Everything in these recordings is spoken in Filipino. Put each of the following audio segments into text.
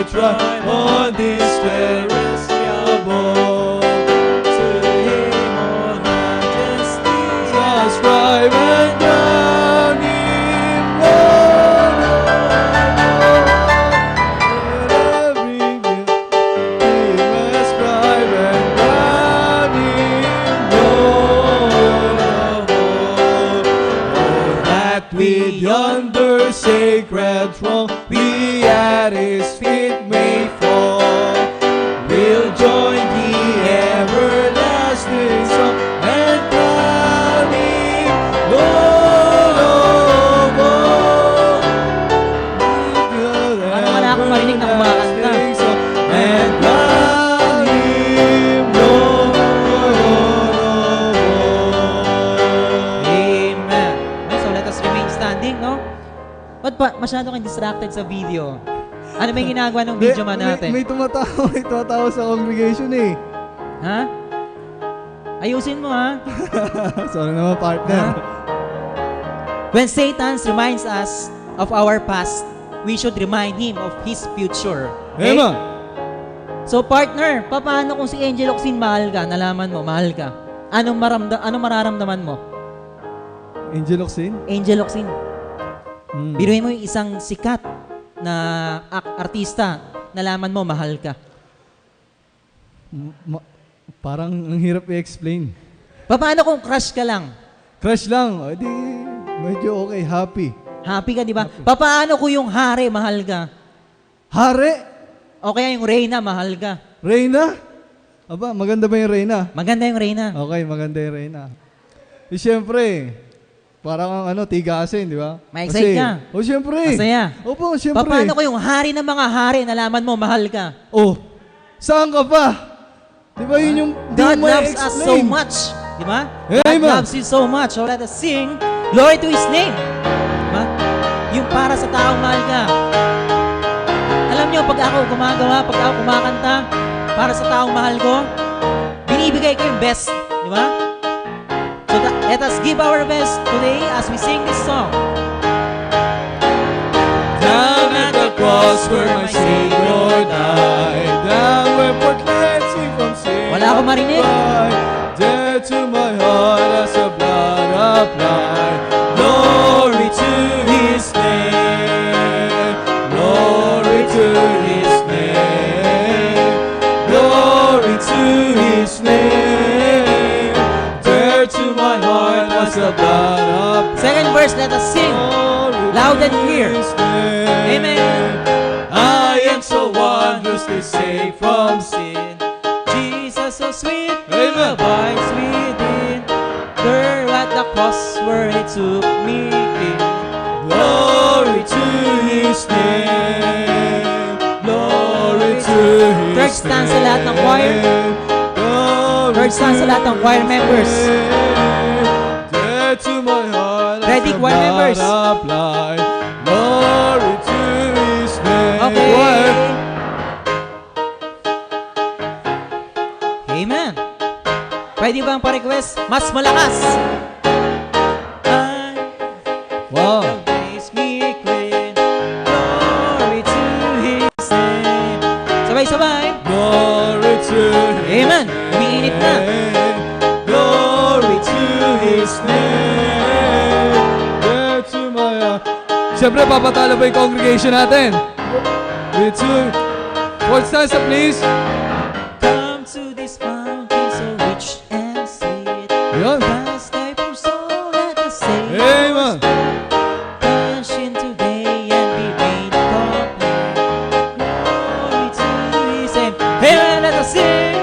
triumph on this perilous above. To Him all majesty ascribe and crown Him Lord of all. Every Him ascribe and crown Him Lord of all. Oh, that with yonder sacred throne we at His feet may fall. We'll join the everlasting song and crown Him Lord of all. Parang wala akong marinig na kumakanta. And crown Him Lord of all. Amen. Okay, so let us remain standing, no? Ba't pa masyado kang distracted sa video? Ano may ginagawa ng video man natin? May tumatawa sa congregation eh. Ha? Ayusin mo, ha? Sorry naman, partner. When Satan reminds us of our past, we should remind him of his future. Okay? Amen. So, partner, paano kung si Angel Oxin mahal ka, nalaman mo, mahal ka? Anong mararamdaman mo? Angel Oxin? Angel Oxin. Biruin mo yung isang sikat na artista, nalaman mo, mahal ka. Parang ang hirap i-explain. Paano kung crush ka lang? Crush lang. O, di, medyo okay, happy. Happy ka, di ba? Paano kung yung hari, mahal ka? Hari? O kaya yung Reyna, mahal ka? Reyna? Aba, maganda ba yung Reyna? Maganda yung Reyna. Okay, maganda yung Reyna. E siyempre, parang ang tigasin, di ba? Ma-excite ka. O siyempre. Masaya. Opo, siyempre. Paano kung yung hari ng mga hari, nalaman mo, mahal ka? Oh, saan ka pa? Di ba yun yung God di mo loves us so i-explain? much. Di ba? Amen. God loves you so much. So let us sing glory to His name. Di ba? Yung para sa taong mahal ka. Alam niyo, pag ako gumagawa, pag ako kumakanta, para sa taong mahal ko, binibigay ko yung best. Di ba? So let us give our best today as we sing this song. Down at the cross where my Savior died, down where for cleansing from sin. Wala akong marinig. Dead to my heart as the blood applied. Glory to His name. Glory to His name. Glory to His name. Dead to my heart as the blood applied. Second verse, let us sing loud and clear. Amen. I am so wondrously saved from sin. Jesus so sweet, Amen. abides within. There at the cross where He took me in. Glory to His name. Glory to His Third stanza lahat ng choir. Glory Third stanza lahat ng choir members. Dead to my heart as Ready, the choir blood members? applied. Glory to His name. Okay. Choir. Amen. Pwede bang pa-request? Mas malakas. Wow. Makes me clean. Glory to His name. Sabay-sabay. Glory to His Amen. Umiinit na. name. Glory to His name. Dead to my heart. Siyempre, papatalo ba yung congregation natin? With two. Fourth stanza, please. Come to this mountain so rich and sweet. Yun. Cast thy poor soul at the Savior's Amen. Dash in today and be made complete. Glory to His name. Amen. Let us sing.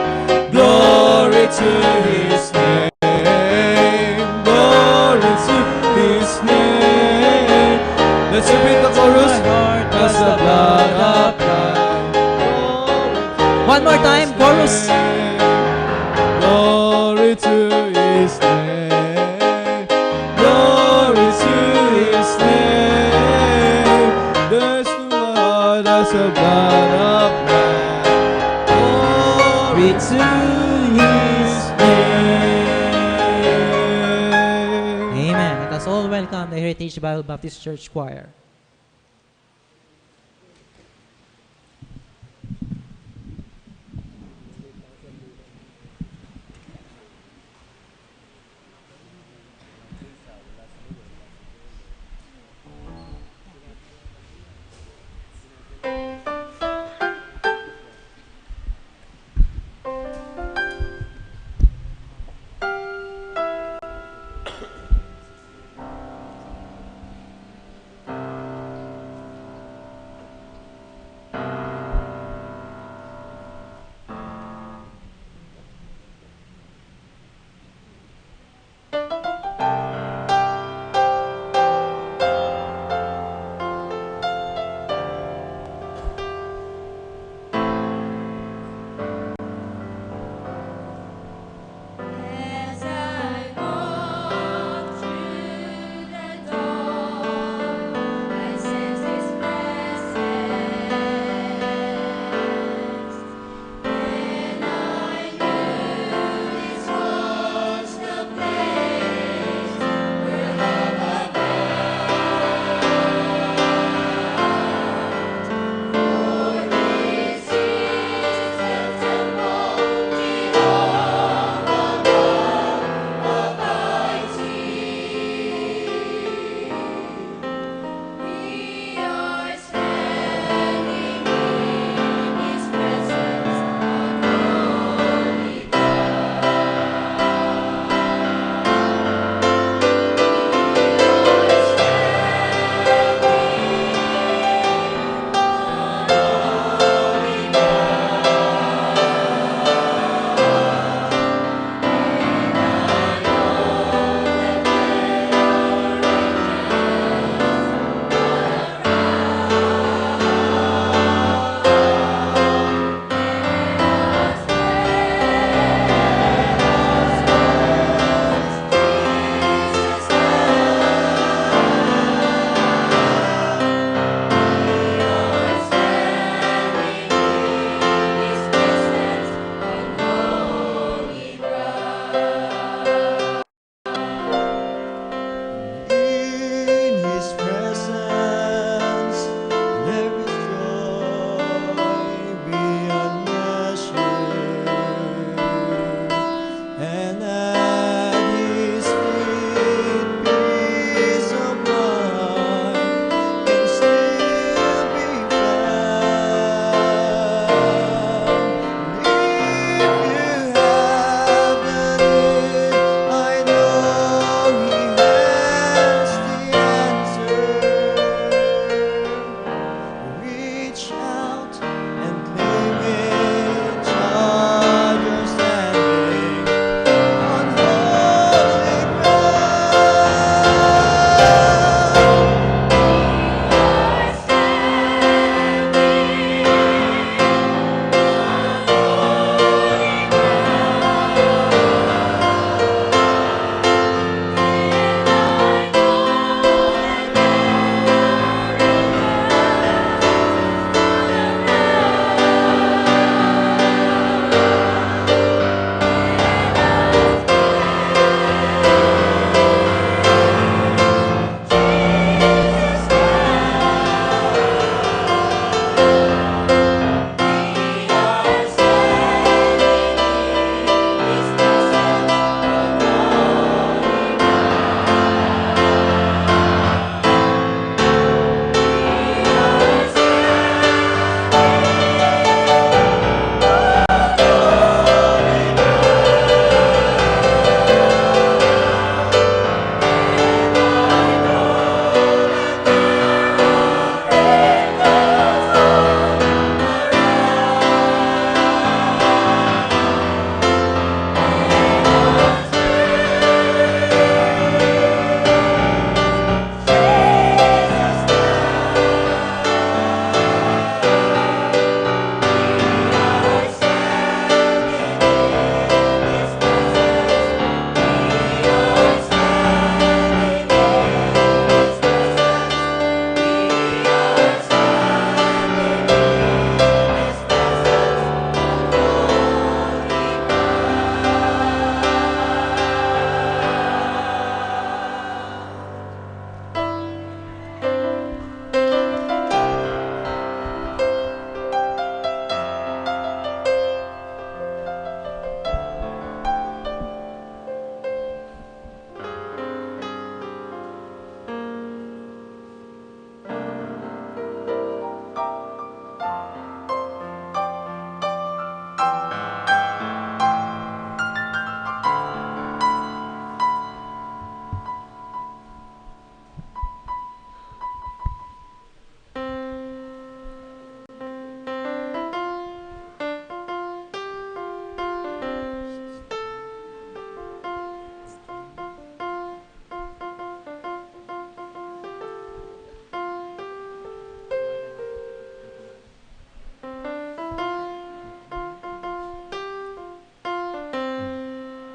Glory to His name. Glory to His name. Let's repeat the chorus. As the blood applied. One more time, chorus. Glory to His name. Glory to His name. There's to my heart as a blood applied. Glory to His name. Amen. Let us all welcome the Heritage Bible Baptist Church Choir. As I walk through the door, I sense His presence. And I knew this was the place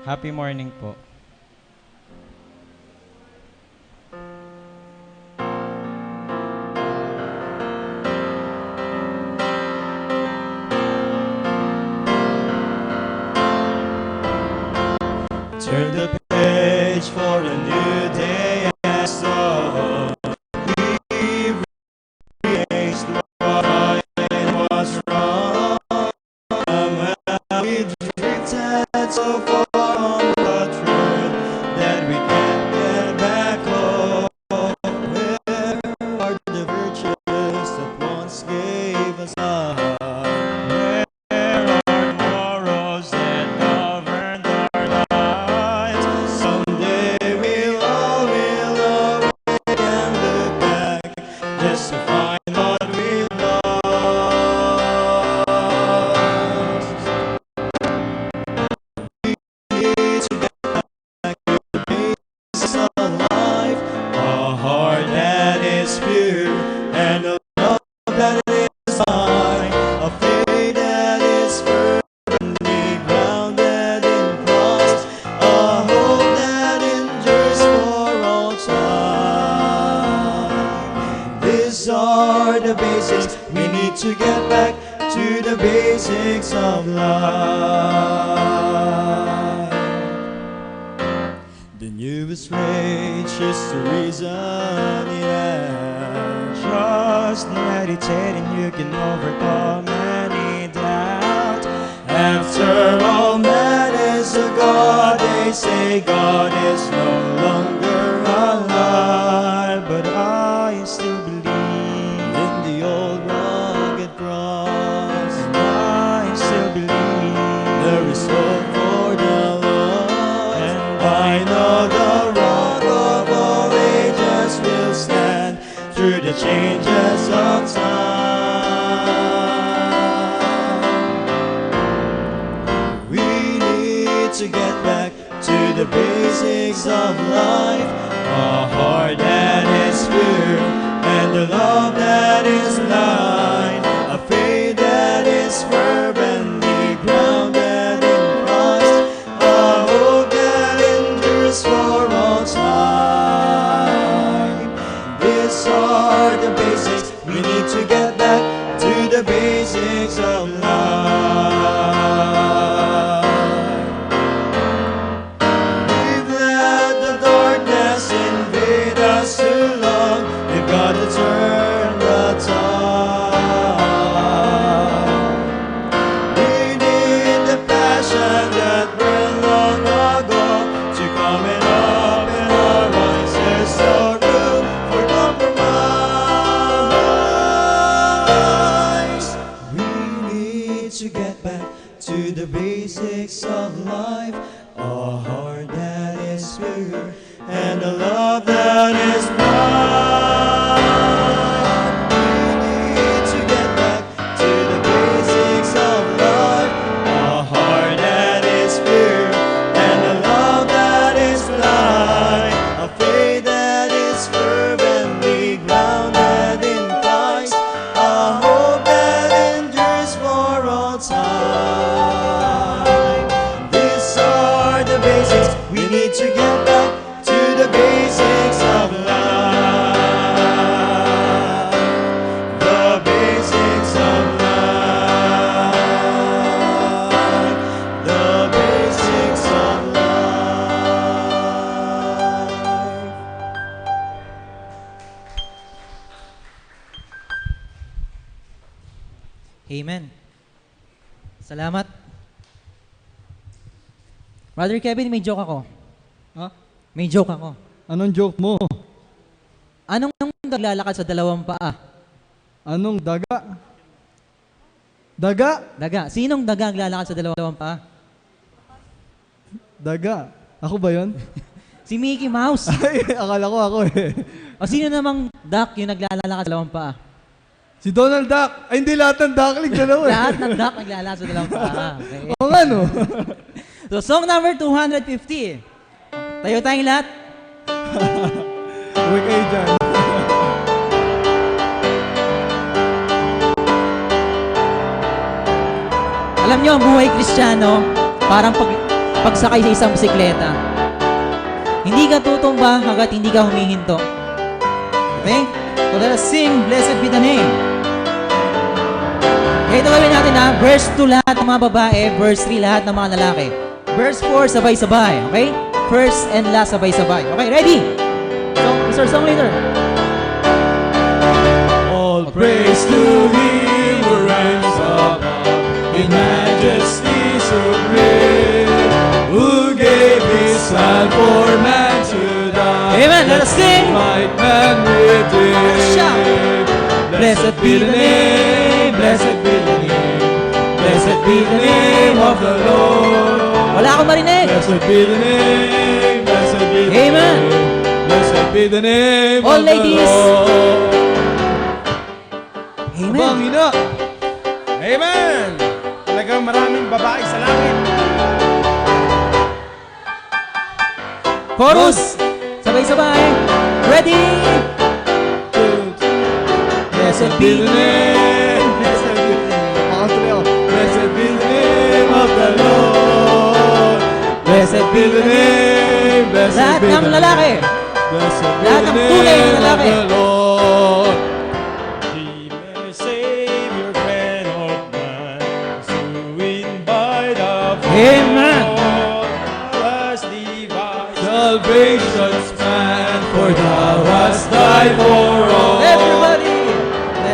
Happy morning po. Turn the page for a new day and so we erased what right and what's wrong. Somehow we drifted so far on the truth that we can't get back home. Where are the virtues that once gave us love? Where are the morals that governed our lives? Someday we'll all again look back just to find what we lost. We need to get back to the basics of life, a heart that is pure and a love that is fine, a faith that is firmly grounded in Christ, a hope that endures for all time. These are the basics. We need to get back to the basics of life. The newest rage is the reason it ends. Trust, meditating, you can overcome any doubt. After all, man is a God. They say God is no longer alive, but I still believe in the old rugged cross. And I still believe there is hope for the Lord. And I know the rock of all ages will stand through the changes of time. We need to get back to the basics of life, a heart that is pure and a love that is blind, a faith that is fervently grounded in Christ, a hope that endures for all time. These are the basics. We need to get back to the basics of life. We've let the darkness invade us too long. We've got to turn the tide. We need the passion that burned long ago to come and open our eyes. There's no room for compromise. We need to get back to the basics of life, a heart that is pure and a love that is blind. We need to get back to the basics of life, a heart that is pure and a love that is blind, a faith that is fervently grounded in Christ, a hope that endures for all time. These are the basics. We need to get back to the basics of life. The basics of life. The basics of life. Amen. Salamat. Brother Kevin, may joke ako. Ha? May joke ako. Anong joke mo? Anong naglalakad sa dalawang paa? Anong daga? Daga? Daga. Sinong daga ang lalakad sa dalawang paa? Daga. Ako ba yon? Si Mickey Mouse. Ay, akala ko ako eh. O sino namang duck yung naglalakad sa dalawang paa? Si Donald Duck. Ay, hindi lahat ng duckling dalawa eh. Lahat ng duck naglalakad sa dalawang paa. Okay. Oo nga no. So, song number 250. Tayo tayong lahat. Uwi kayo dyan. Alam niyo, ang buhay Kristiyano, parang pagsakay sa isang bisikleta. Hindi ka tutumba hanggat hindi ka humihinto. Okay? So let us sing, blessed be the name. Okay, ito gawin natin ha. Verse 2 lahat ng mga babae, verse 3 lahat ng mga lalaki. Verse 4 sabay-sabay, okay? First and last sabay-sabay. Okay, ready? So, Mr. Songleader. All praise to Him who reigns above, in majesty supreme, who gave His Son for man to die. Amen. Let us sing. Might man Shout. redeem. Blessed be the name, blessed be the name, blessed be the name of the Lord. Wala akong marinig. Blessed be the name, blessed be the Amen. name, blessed be the name All of ladies. the Lord. Amen. Abang ina. Amen! Talagang maraming babae sa langit. Chorus. Sabay-sabay. Ready? Blessed be the name, blessed be the name, blessed be the name of the Lord. Blessed be the name, blessed Lahat be ng the lalaki. name, blessed be Lahat the ng tunay na name of lalaki. the Lord. He may save your friend of mine, suing by the Amen. As device. Salvation's plan, for thou hast died for all. Everybody.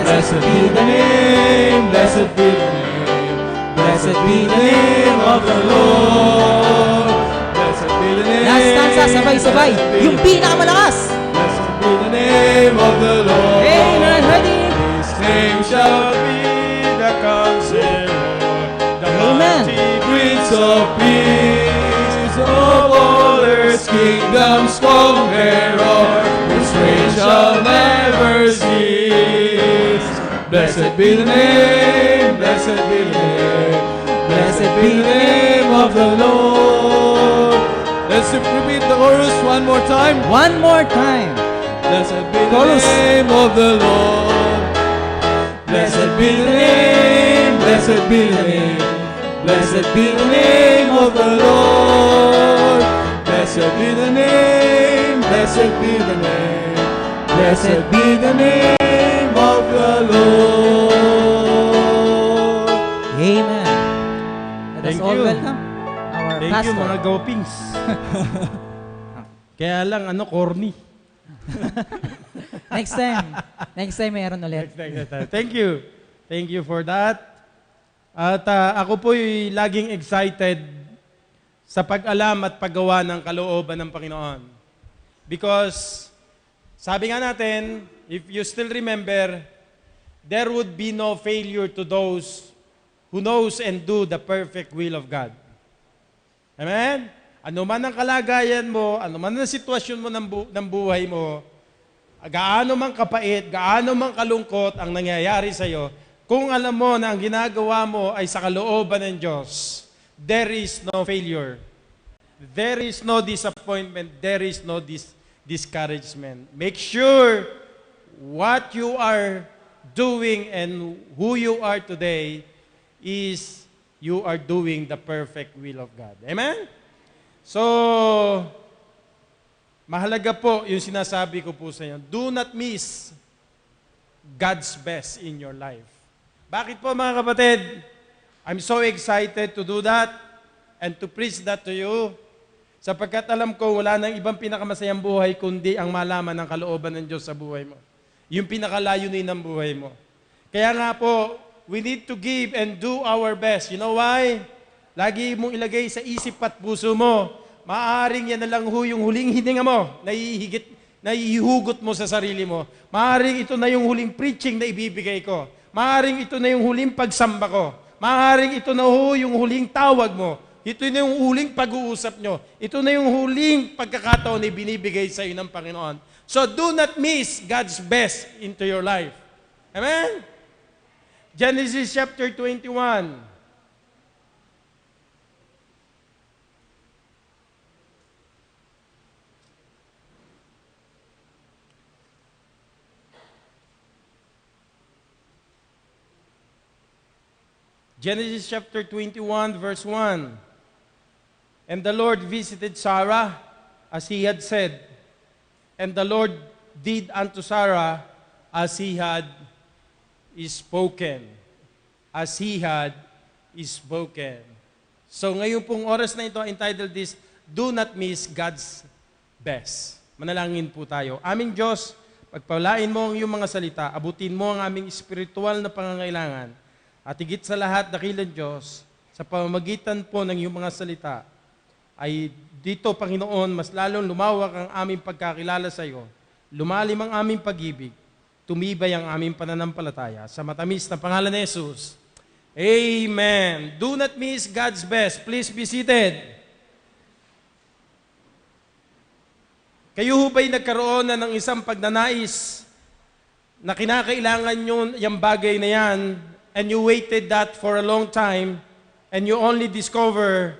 Blessed be the name, blessed be the name, blessed be the name of the Lord. Blessed be the name. Last stanza, sabay-sabay. Yung pinakamalakas. Blessed be the name of the Lord. Amen. Ready? His name shall be The Counselor, the Amen. mighty Prince of Peace, of all earth's kingdoms conqueror, whose reign shall never cease. Blessed be the name, blessed be the name, blessed be the name of the Lord. Let's repeat the chorus one more time. One more time. Blessed be the Chorus. name of the Lord. Blessed be the name, blessed be the name, blessed be the name of the Lord. Blessed be the name, blessed be the name, blessed be the name of the Lord. Amen. Let us Thank all you. welcome our Thank pastor. you mga gopings. Kaya lang corny. Next time. Next time meron ulit. Thank you. Thank you for that. At ako po'y laging excited sa pag-alam at paggawa ng kalooban ng Panginoon. Because, sabi nga natin, if you still remember, there would be no failure to those who knows and do the perfect will of God. Amen? Ano man ang kalagayan mo, ano man ang sitwasyon mo ng buhay mo, gaano man kapait, gaano man kalungkot ang nangyayari sa iyo, kung alam mo na ang ginagawa mo ay sa kalooban ng Diyos, there is no failure. There is no disappointment. There is no discouragement. Make sure what you are doing and who you are today is you are doing the perfect will of God. Amen? So, mahalaga po yung sinasabi ko po sa inyo. Do not miss God's best in your life. Bakit po mga kapatid? I'm so excited to do that and to preach that to you. Sapagkat alam ko wala nang ibang pinakamasayang buhay kundi ang malaman ng kalooban ng Diyos sa buhay mo. Yung pinakalayunin ng buhay mo. Kaya nga po, we need to give and do our best. You know why? Lagi mong ilagay sa isip at puso mo, maaaring yan na lang yung huling hininga mo, naihugot mo sa sarili mo. Maaaring ito na yung huling preaching na ibibigay ko. Maaaring ito na yung huling pagsamba ko. Maaaring ito na yung huling tawag mo. Ito na yung huling pag-uusap nyo. Ito na yung huling pagkakataon na binibigay sa iyo ng Panginoon. So do not miss God's best into your life. Amen? Genesis chapter 21. Genesis chapter 21, verse 1. And the Lord visited Sarah as he had said, and the Lord did unto Sarah as he had spoken. As he had spoken. So ngayon pong oras na ito, entitled this, Do Not Miss God's Best. Manalangin po tayo. Aming Diyos, pagpalain mo ang iyong mga salita, abutin mo ang aming espiritual na pangangailangan, at higit sa lahat, dakilang Diyos, sa pamamagitan po ng iyong mga salita, ay dito, Panginoon, mas lalong lumawak ang aming pagkakilala sa iyo, lumalim ang aming pag-ibig, tumibay ang aming pananampalataya. Sa matamis na pangalan ni Jesus, Amen. Do not miss God's best. Please be seated. Kayo ho ba'y nagkaroon na ng isang pagnanais na kinakailangan nyo yung bagay na yan, and you waited that for a long time, and you only discover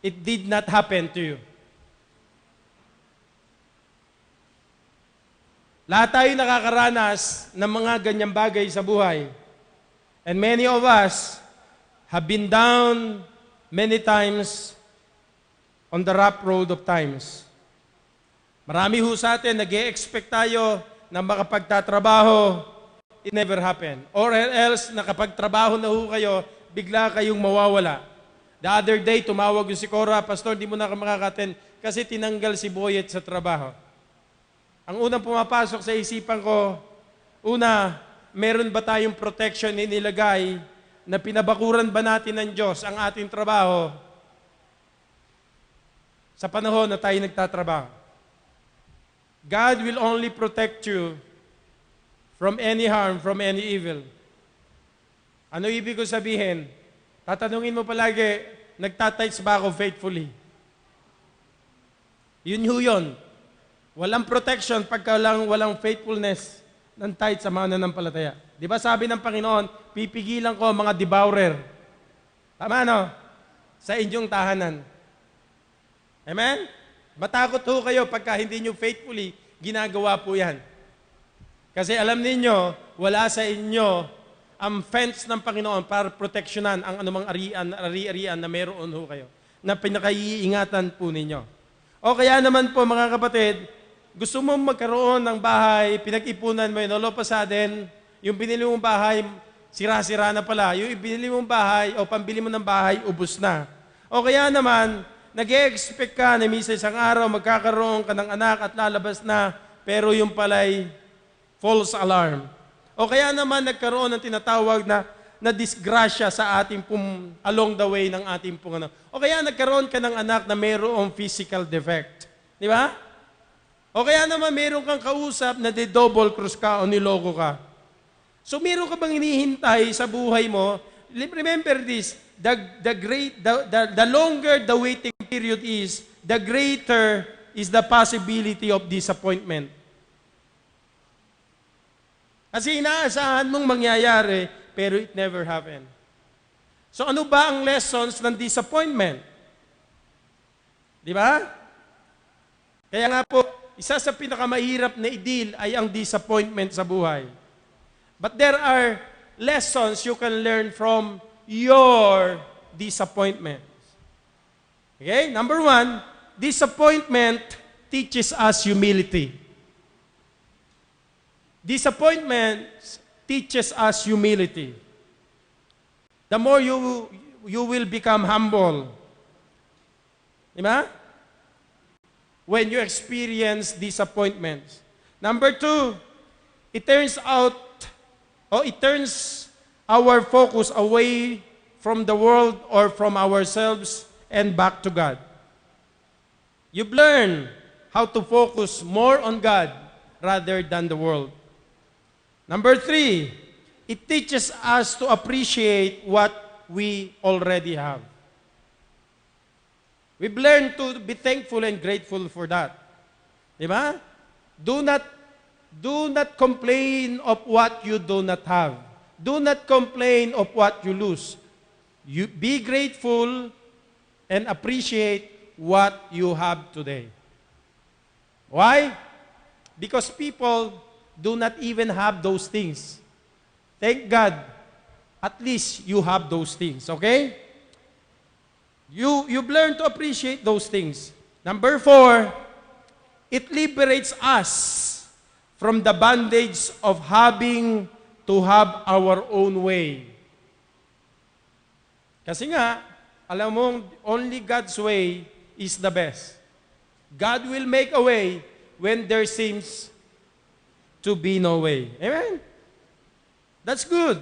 it did not happen to you? Lahat tayo nakakaranas ng mga ganyang bagay sa buhay. And many of us have been down many times on the rough road of times. Marami ho sa atin, nag-e-expect tayo na makapagtatrabaho, it never happened. Or else, nakapagtrabaho na ho kayo, bigla kayong mawawala. The other day, tumawag yung si Cora, Pastor, di mo na makakaten kasi tinanggal si Boyet sa trabaho. Ang unang pumapasok sa isipan ko, una, meron ba tayong protection inilagay na pinabakuran ba natin ng Diyos ang ating trabaho sa panahon na tayo nagtatrabaho? God will only protect you from any harm, from any evil. Ano ibig ko sabihin? Tatanungin mo palagi, nagtatights ba ako faithfully? Yun ho yun. Walang protection pagka walang faithfulness ng tithe sa mga nanampalataya. Di ba sabi ng Panginoon, pipigilan ko mga devourer. Tama no? Sa inyong tahanan. Amen? Matakot ho kayo pagka hindi nyo faithfully ginagawa po yan. Kasi alam ninyo, wala sa inyo ang fence ng Panginoon para proteksyonan ang anumang ari-arian na meron ho kayo, na pinakaiingatan po ninyo. O kaya naman po mga kapatid, gusto mo magkaroon ng bahay, pinag-ipunan mo yun, all of a sudden, yung binili mong bahay, sira-sira na pala. Yung binili mong bahay o pambili mo ng bahay, ubos na. O kaya naman, nag-e-expect ka na minsan isang araw, magkakaroon ka ng anak at lalabas na, pero yung pala'y false alarm. O kaya naman nagkaroon ng tinatawag na disgrasya sa ating along the way ng ating ano. O kaya nagkaroon ka ng anak na mayroong physical defect. Di ba? O kaya naman mayroon kang kausap na double cross ka o niloko ka. So mayroon ka bang hinihintay sa buhay mo? Remember this, the longer the waiting period is, the greater is the possibility of disappointment. Kasi inaasahan mong mangyayari, pero it never happened. So ano ba ang lessons ng disappointment? Di ba? Kaya nga po, isa sa pinakamahirap na i-deal ay ang disappointment sa buhay. But there are lessons you can learn from your disappointments. Okay? Number one, disappointment teaches us humility. Disappointment teaches us humility. The more you will become humble. Diba? When you experience disappointments. Number two, it turns our focus away from the world or from ourselves and back to God. You've learned how to focus more on God rather than the world. Number three, it teaches us to appreciate what we already have. We've learned to be thankful and grateful for that. Diba? Do not complain of what you do not have. Do not complain of what you lose. You be grateful and appreciate what you have today. Why? Because people do not even have those things. Thank God, at least you have those things, okay? You've learned to appreciate those things. Number 4, it liberates us from the bondage of having to have our own way. Kasi nga, alam mo, only God's way is the best. God will make a way when there seems to be no way. Amen? That's good.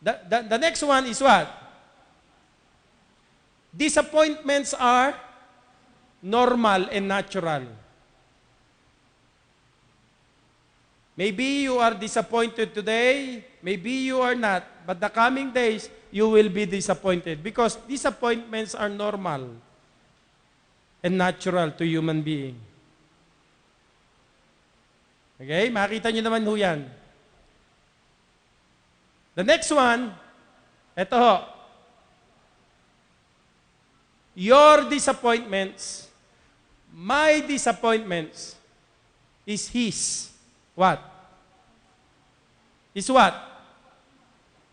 The next one is what? Disappointments are normal and natural. Maybe you are disappointed today, maybe you are not, but the coming days, you will be disappointed because disappointments are normal and natural to human being. Okay? Makita nyo naman ho yan. The next one, eto ho. Your disappointments, my disappointments, is His. What? Is what?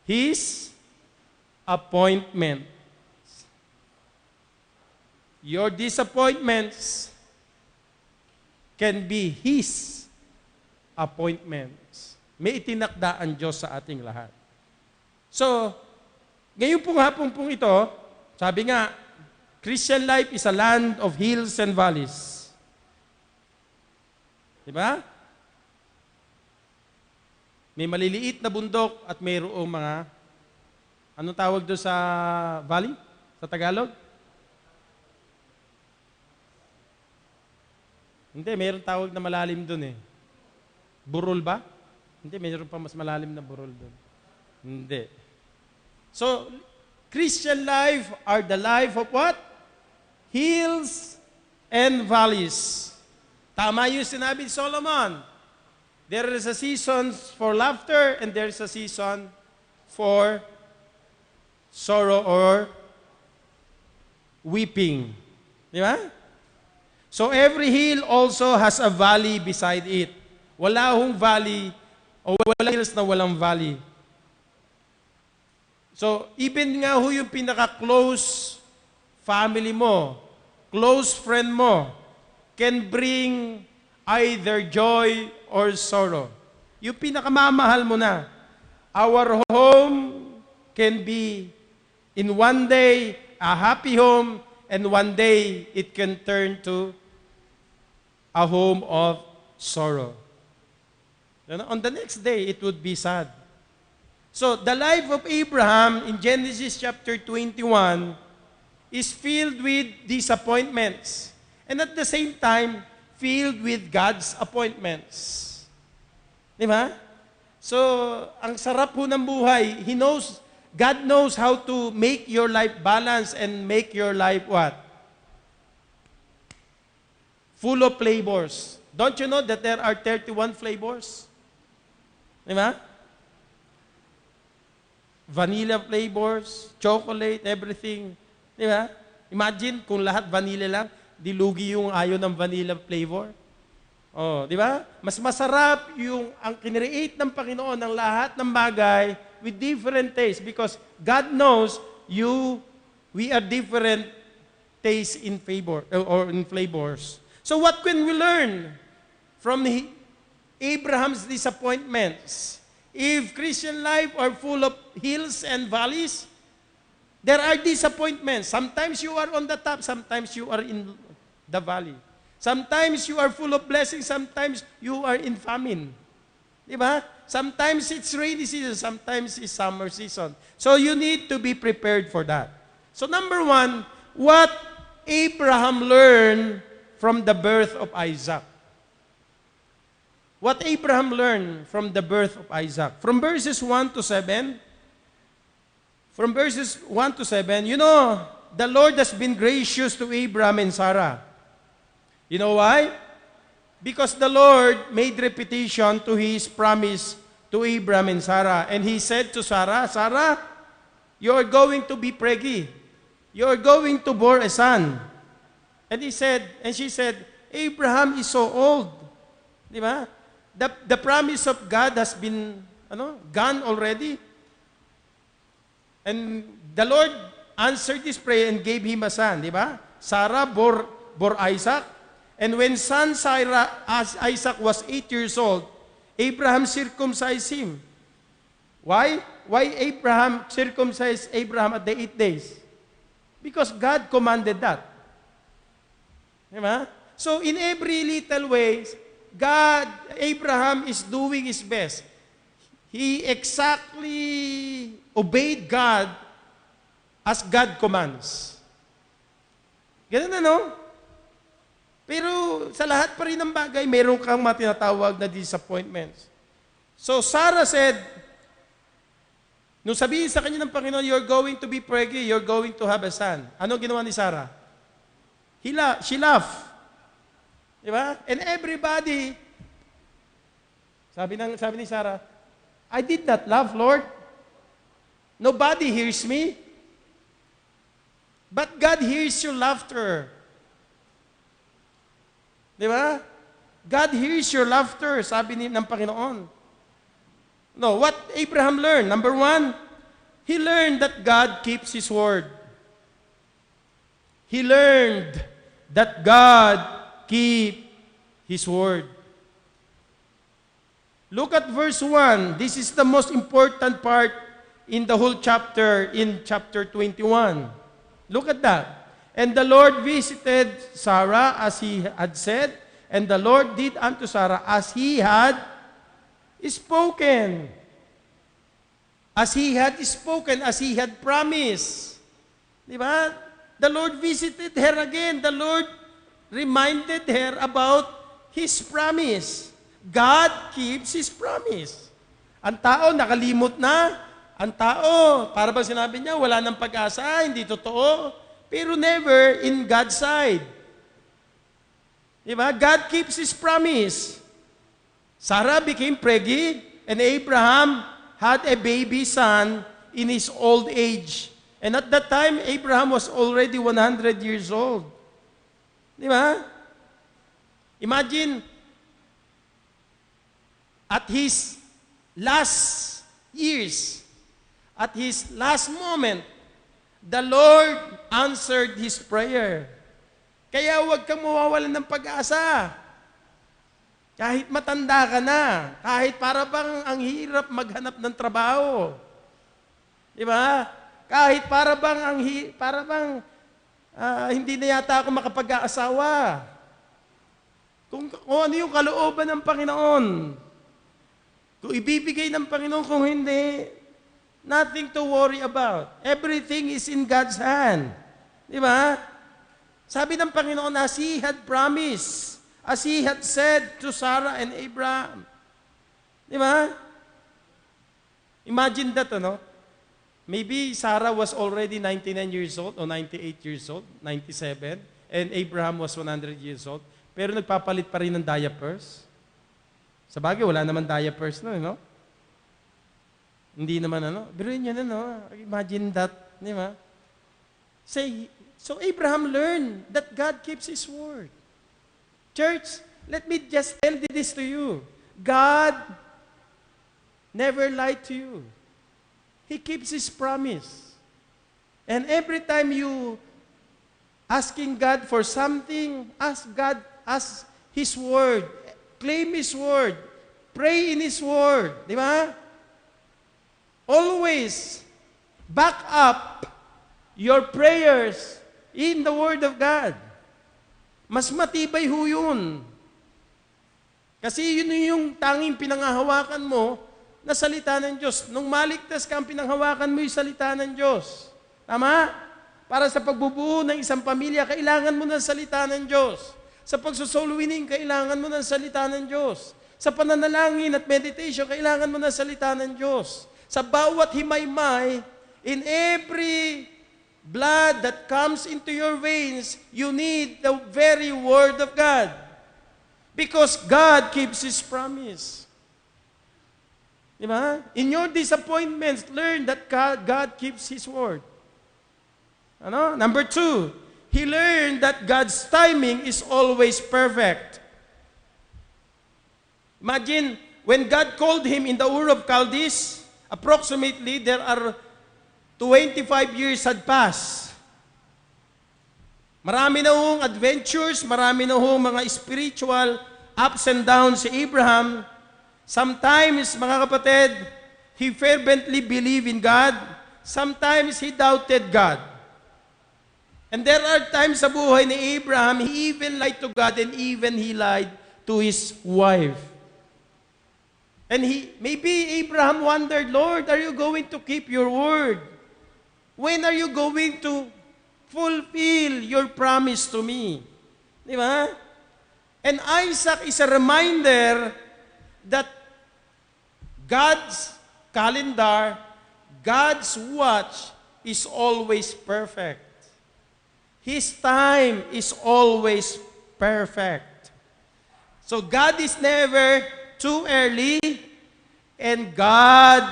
His appointment. Your disappointments can be His appointments. May itinakda ang Diyos sa ating lahat. So, ngayon pong hapon pong ito, sabi nga, Christian life is a land of hills and valleys. Diba? May maliliit na bundok at mayroong mga, anong tawag doon sa valley? Sa Tagalog? Hindi, mayroong tawag na malalim doon eh. Burol ba? Hindi, mayroong pa mas malalim na burol doon. Hindi. So, Christian life are the life of what? Hills and valleys. Tama yung sinabi ni Solomon. There is a season for laughter and there is a season for sorrow or weeping. Di ba? So every hill also has a valley beside it. Wala hong valley o wala hills na walang valley. So even nga ho yung pinaka-close family mo, close friend mo, can bring either joy or sorrow. Yung pinakamamahal mo na. Our home can be in one day a happy home and one day it can turn to a home of sorrow. On the next day, it would be sad. So, the life of Abraham in Genesis chapter 21 is filled with disappointments and at the same time, filled with God's appointments. Di ba? So, ang sarap po ng buhay. God knows how to make your life balanced and make your life what? Full of flavors. Don't you know that there are 31 flavors? Di ba? Vanilla flavors, chocolate, everything. Di ba? Imagine kung lahat vanilla lang, dilugi yung ayaw ng vanilla flavor. Oh, di ba? Mas masarap yung ang kinreate ng Panginoon ng lahat ng bagay with different taste because God knows we are different tastes in favor or in flavors. So what can we learn from Abraham's disappointments? If Christian life are full of hills and valleys, there are disappointments. Sometimes you are on the top, sometimes you are in the valley. Sometimes you are full of blessings, sometimes you are in famine. Di ba? Sometimes it's rainy season, sometimes it's summer season. So you need to be prepared for that. So number 1, what Abraham learned from the birth of Isaac. What Abraham learned from the birth of Isaac. From verses 1 to 7, you know, the Lord has been gracious to Abraham and Sarah. You know why? Because the Lord made repetition to His promise to Abraham and Sarah. And He said to Sarah, Sarah, you are going to be preggy. You are going to bore a son. And she said, Abraham is so old. Di ba? The promise of God has been gone already. And the Lord answered his prayer and gave him a son, di ba? Sarah bore Isaac. And when son as Isaac was 8 years old, Abraham circumcised him. Why? Why Abraham circumcised Abraham at the 8 days? Because God commanded that. Di ba? So in every little ways, Abraham is doing his best. He exactly obeyed God as God commands. Ganun no? Pero sa lahat pa rin ng bagay, mayroon kang matinatawag na disappointments. So Sarah said, nung sabihin sa kanya ng Panginoon, you're going to be pregnant, you're going to have a son. Ano ginawa ni Sarah? She laughed. Diba? And everybody, sabi ni Sarah, I did not laugh, Lord. Nobody hears me. But God hears your laughter. Di ba? God hears your laughter, sabi ng Panginoon. No, what Abraham learned? Number 1, he learned that God keeps His word. He learned that God keeps His word. Look at verse 1. This is the most important part in the whole chapter, in chapter 21. Look at that. And the Lord visited Sarah as He had said, and the Lord did unto Sarah as He had spoken. As He had spoken, as He had promised. Di ba? The Lord visited her again. The Lord reminded her about His promise. God keeps His promise. Ang tao nakalimot na. Ang tao, para ba sinabi niya, wala nang pag-asa, hindi totoo. Pero never in God's side. Diba? God keeps His promise. Sarah became pregnant, and Abraham had a baby son in his old age. And at that time, Abraham was already 100 years old. Diba? Imagine, at his last years, at his last moment, the Lord answered his prayer. Kaya huwag kang mawawalan ng pag-asa. Kahit matanda ka na, kahit para bang ang hirap maghanap ng trabaho. Di ba? Kahit para bang hindi na yata ako makapag-aasawa. Kung ano yung kalooban ng Panginoon. Kung ibibigay ng Panginoon, kung hindi, nothing to worry about. Everything is in God's hand. Di ba? Sabi ng Panginoon, as He had promised, as He had said to Sarah and Abraham. Di ba? Imagine that, ano? Maybe Sarah was already 99 years old or 98 years old, 97, and Abraham was 100 years old, pero nagpapalit pa rin ng diapers. Sa bagay, wala naman diapers no, no? Hindi naman biruin nyo imagine that, di ba? So Abraham learned that God keeps His word. Church, let me just tell this to you. God never lied to you. He keeps His promise. And every time you asking God for something, ask God, ask His word, claim His word, pray in His word, di ba? Always back up your prayers in the Word of God. Mas matibay ho yun. Kasi yun yung tanging pinanghahawakan mo na salita ng Diyos. Nung maligtas ka, ang pinanghawakan mo yung salita ng Diyos. Tama? Para sa pagbubuo ng isang pamilya, kailangan mo ng salita ng Diyos. Sa pagsosoul winning, kailangan mo ng salita ng Diyos. Sa pananalangin at meditation, kailangan mo ng salita ng Diyos. Sa bawat himay-may, in every blood that comes into your veins, you need the very Word of God. Because God keeps His promise. Diba? In your disappointments, learn that God keeps His Word. Ano? Number 2, he learned that God's timing is always perfect. Imagine, when God called him in the Ur of Chaldees, approximately there are 25 years had passed. Marami na hong adventures, marami na hong mga spiritual ups and downs si Abraham. Sometimes, mga kapatid, he fervently believed in God. Sometimes, he doubted God. And there are times sa buhay ni Abraham, he even lied to God and even he lied to his wife. And maybe Abraham wondered, Lord, are you going to keep your word? When are you going to fulfill your promise to me? Di ba? And Isaac is a reminder that God's calendar, God's watch is always perfect. His time is always perfect. So God is never too early, and God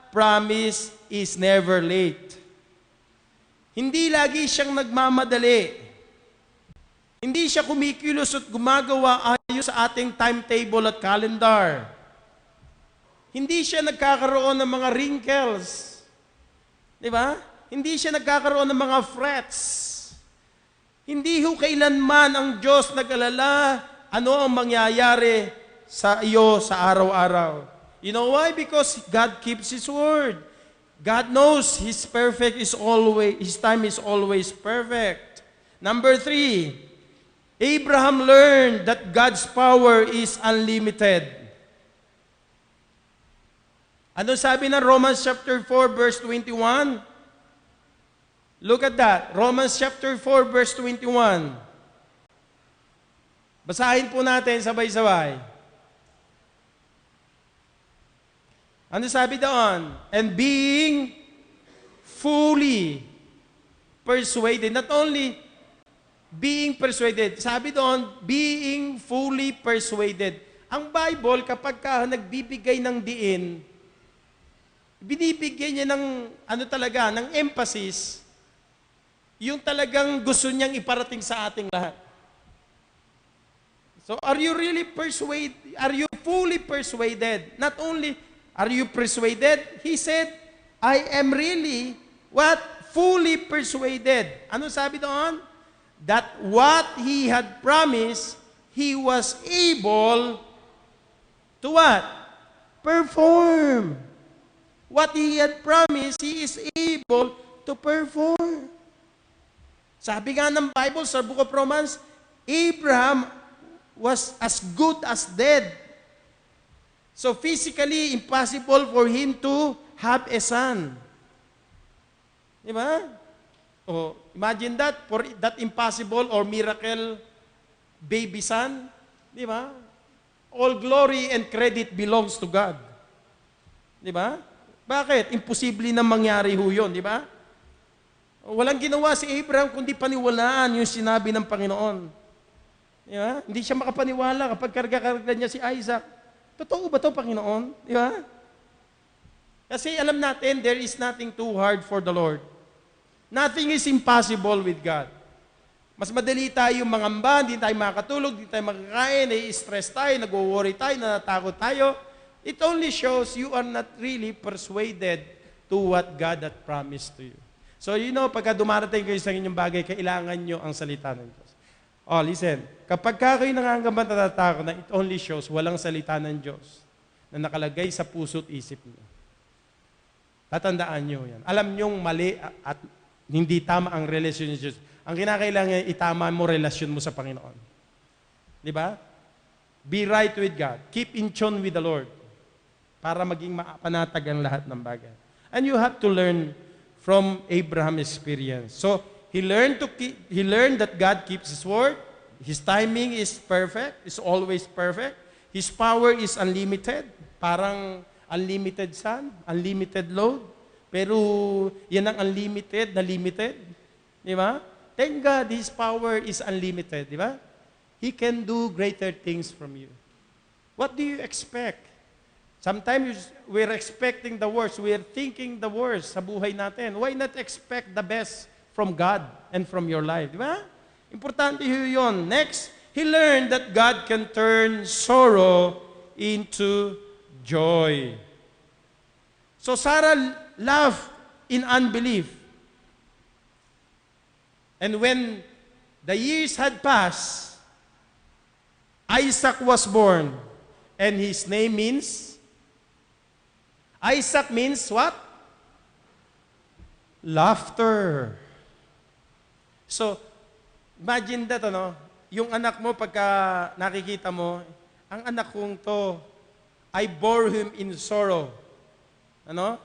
promise is never late. Hindi lagi siyang nagmamadali. Hindi siya kumikilos at gumagawa ayon sa ating timetable at calendar. Hindi siya nagkakaroon ng mga wrinkles. Di ba? Hindi siya nagkakaroon ng mga frets. Hindi ho kailanman ang Diyos nag-alala ano ang mangyayari sa iyo sa araw-araw. You know why? Because God keeps His word. God knows His time is always perfect. Number 3, Abraham learned that God's power is unlimited. Ano sabi ng Romans chapter 4 verse 21? Look at that. Romans chapter 4 verse 21. Basahin po natin sabay-sabay. Ano sabi doon? And being fully persuaded, not only being persuaded, sabi doon, being fully persuaded. Ang Bible, kapag ka nagbibigay ng diin, binibigyan niya ng, ng emphasis, yung talagang gusto niyang iparating sa ating lahat. So, are you really persuaded? Are you fully persuaded? Not only are you persuaded? He said, I am really, what? Fully persuaded. Ano sabi doon? That what He had promised, He was able to what? Perform. What He had promised, He is able to perform. Sabi nga ng Bible sa Book of Romans, Abraham was as good as dead. So physically impossible for him to have a son. Di ba? Oh, imagine that, for that impossible or miracle baby son. Di ba? All glory and credit belongs to God. Di ba? Bakit? Imposible na mangyari ho yun, di ba? Walang ginawa si Abraham kundi paniwalaan yung sinabi ng Panginoon. Di ba? Hindi siya makapaniwala kapag karga-karga niya si Isaac. Totoo ba ito, Panginoon? Di ba? Kasi alam natin, there is nothing too hard for the Lord. Nothing is impossible with God. Mas madali tayo mangamba, hindi tayo makatulog, hindi tayo makakain, nai-stress tayo, nag-worry tayo, natatakot tayo. It only shows you are not really persuaded to what God had promised to you. So, pagka dumarating kayo sa inyong bagay, kailangan nyo ang salita ng Diyos. Oh, listen. Kapag kayo nangangamba at natatakot na, it only shows walang salita ng Diyos na nakalagay sa puso't isip niyo. Tatandaan nyo yan. Alam nyong mali at hindi tama ang relasyon ng Diyos. Ang kinakailangan, itama mo relasyon mo sa Panginoon. Di ba? Be right with God. Keep in tune with the Lord para maging mapanatag ang lahat ng bagay. And you have to learn from Abraham's experience. So, he learned that God keeps His word. His timing is perfect, is always perfect. His power is unlimited. Parang unlimited sun, unlimited load. Pero yan ang unlimited na limited. Di ba? Thank God, His power is unlimited. Di ba? He can do greater things from you. What do you expect? Sometimes we're expecting the worst. We're thinking the worst sa buhay natin. Why not expect the best from God and from your life? Di ba? Importante yun. Next, he learned that God can turn sorrow into joy. So Sarah laughed in unbelief. And when the years had passed, Isaac was born. And his name means, Isaac means what? Laughter. So, imagine that, ano? Yung anak mo, pagka nakikita mo, ang anak kong to, I bore him in sorrow. Ano?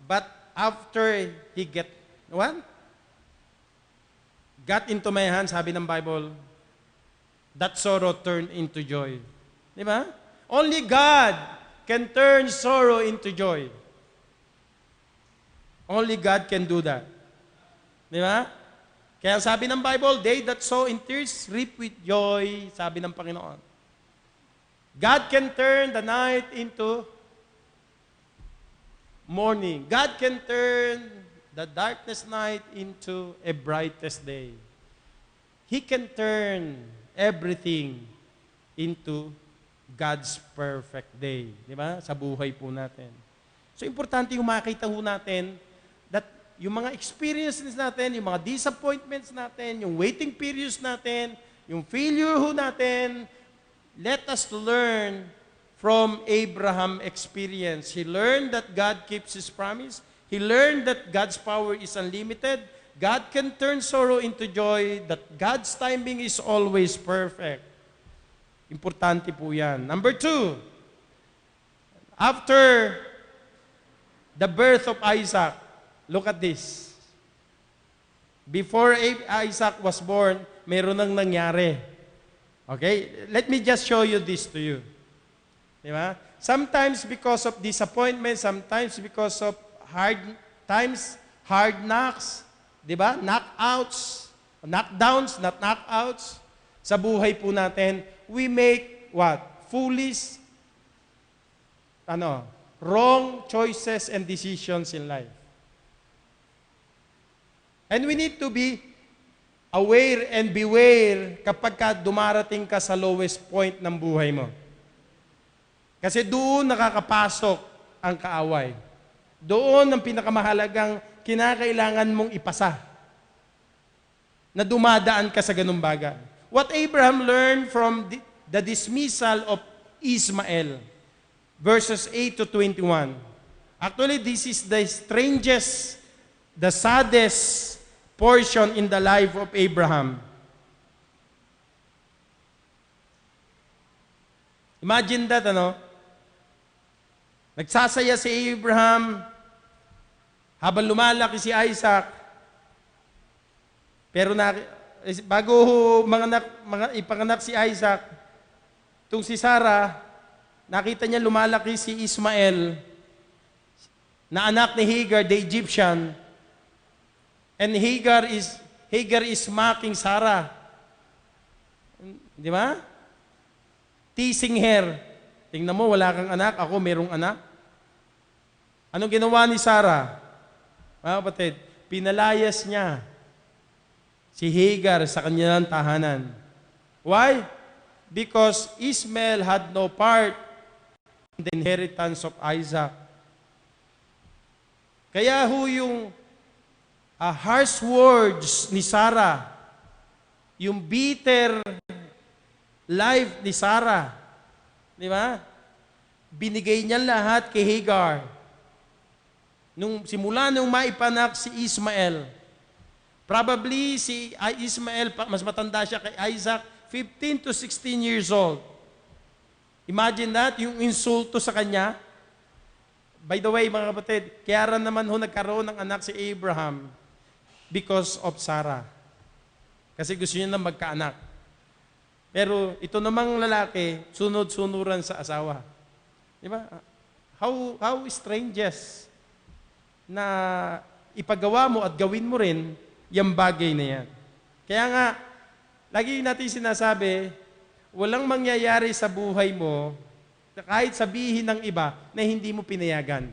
But after he what? Got into my hand, sabi ng Bible, that sorrow turned into joy. Di ba? Only God can turn sorrow into joy. Only God can do that. Di ba? Kaya sabi ng Bible, they that sow in tears reap with joy, sabi ng Panginoon. God can turn the night into morning. God can turn the darkness night into a brightest day. He can turn everything into God's perfect day. Di ba? Sa buhay po natin. So, importante yung makita ho natin that yung mga experiences natin, yung mga disappointments natin, yung waiting periods natin, yung failure ho natin, let us learn from Abraham's experience. He learned that God keeps His promise. He learned that God's power is unlimited. God can turn sorrow into joy, that God's timing is always perfect. Importante po yan. Number 2, after the birth of Isaac, look at this. Before Isaac was born, meron nang nangyari. Okay? Let me just show you this to you. Di ba? Sometimes because of disappointment, sometimes because of hard times, hard knocks, di ba? Knockouts, knockdowns, not knockouts. Sa buhay po natin, we make what? Foolish, wrong choices and decisions in life. And we need to be aware and beware kapag ka dumarating ka sa lowest point ng buhay mo. Kasi doon nakakapasok ang kaaway. Doon ang pinakamahalagang kinakailangan mong ipasa na dumadaan ka sa ganung bagay. What Abraham learned from the dismissal of Ismael, verses 8 to 21. Actually, this is the strangest, the saddest portion in the life of Abraham. Imagine that, Nagsasaya si Abraham habang lumalaki si Isaac. Pero bago ipanganak si Isaac, itong si Sarah, nakita niya lumalaki si Ismael, na anak ni Hagar, the Egyptian. And Hagar is mocking Sarah. Di ba? Teasing her. Tingnan mo, wala kang anak, ako merong anak. Anong ginawa ni Sarah? Mga kapatid, pinalayas niya si Hagar sa kanyang tahanan. Why? Because Ismael had no part in the inheritance of Isaac. Kaya yung harsh words ni Sarah, yung bitter life ni Sarah, di ba? Binigay niya lahat kay Hagar. Simula nung maipanak si Ismael, probably si Ismael, mas matanda siya kay Isaac, 15 to 16 years old. Imagine that, yung insulto sa kanya. By the way, mga kapatid, kaya rin naman nagkaroon ng anak si Abraham because of Sarah. Kasi gusto niya na magkaanak. Pero ito namang lalaki, sunod-sunuran sa asawa. Di ba? How strangest na ipagawa mo at gawin mo rin yung bagay na yan. Kaya nga, lagi natin sinasabi, walang mangyayari sa buhay mo na kahit sabihin ng iba na hindi mo pinayagan.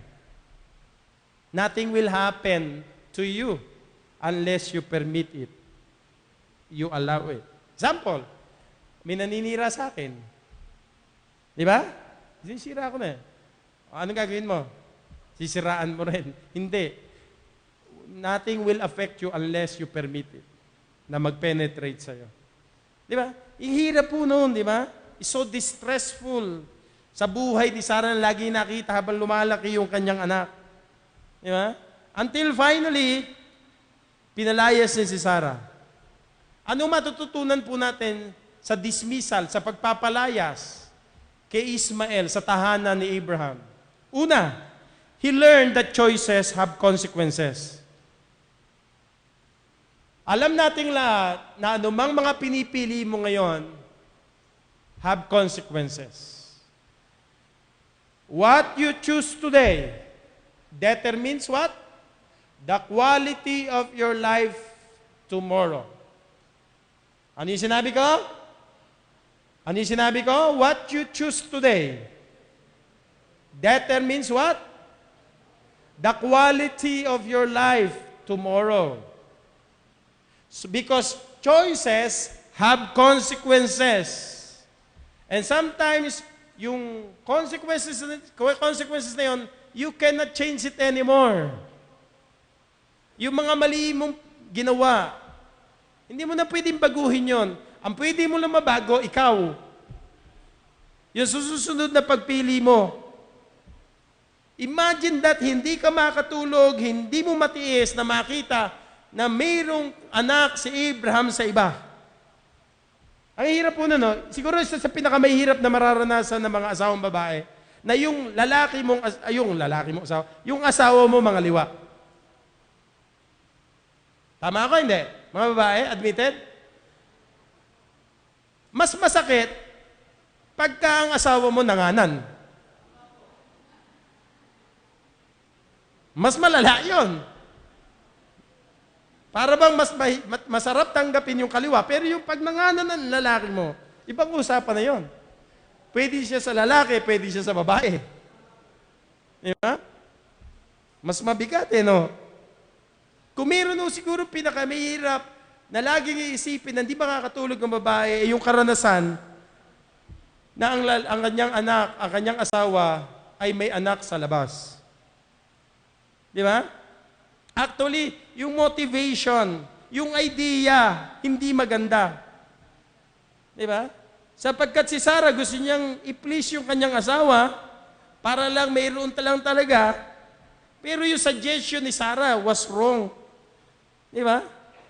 Nothing will happen to you unless you permit it. You allow it. Example, may naninira sa akin. Di ba? Sinisira ko na. Anong gagawin mo? Sisiraan mo rin. Hindi. nothing will affect you unless you permit it na mag-penetrate sa'yo. Di ba? Ihirap po noon, di ba? It's so distressful sa buhay ni Sarah na lagi nakita habang lumalaki yung kanyang anak. Di ba? Until finally, pinalayas niya si Sarah. Ano matututunan po natin sa dismissal, sa pagpapalayas kay Ismael sa tahanan ni Abraham? Una, he learned that choices have consequences. Alam nating lahat na anumang mga pinipili mo ngayon have consequences. What you choose today determines what? The quality of your life tomorrow. Ano yung sinabi ko? Ano yung sinabi ko? What you choose today determines what? The quality of your life tomorrow. So, because choices have consequences. And sometimes, yung consequences na yun, you cannot change it anymore. Yung mga mali mong ginawa, hindi mo na pwedeng baguhin yon. Ang pwede mo lang mabago, ikaw. Yung susunod na pagpili mo. Imagine that hindi ka makatulog, hindi mo matiis na makita na mayroong anak si Abraham sa iba. Ang hirap po na, no? Siguro isa sa pinakamahirap na mararanasan ng mga asawang babae, na yung yung asawa mo mga liwa. Tama ako, hindi? Mga babae, admitted? Mas masakit pagka ang asawa mo nanganan. Mas malala yun. Para bang masarap tanggapin yung kaliwa, pero yung pag nanganan ng lalaki mo, ibang usapan na yon. Pwede siya sa lalaki, pwede siya sa babae. Di ba? Mas mabigat no? Kung meron siguro pinakamahirap na laging iisipin na hindi makakatulog ng babae, yung karanasan na ang kanyang anak, ang kanyang asawa ay may anak sa labas. Di ba? Actually, yung motivation, yung idea, hindi maganda. Di ba? Sapagkat si Sarah gusto niyang i-please yung kanyang asawa para lang mayroon lang talaga. Pero yung suggestion ni Sarah was wrong. Di ba?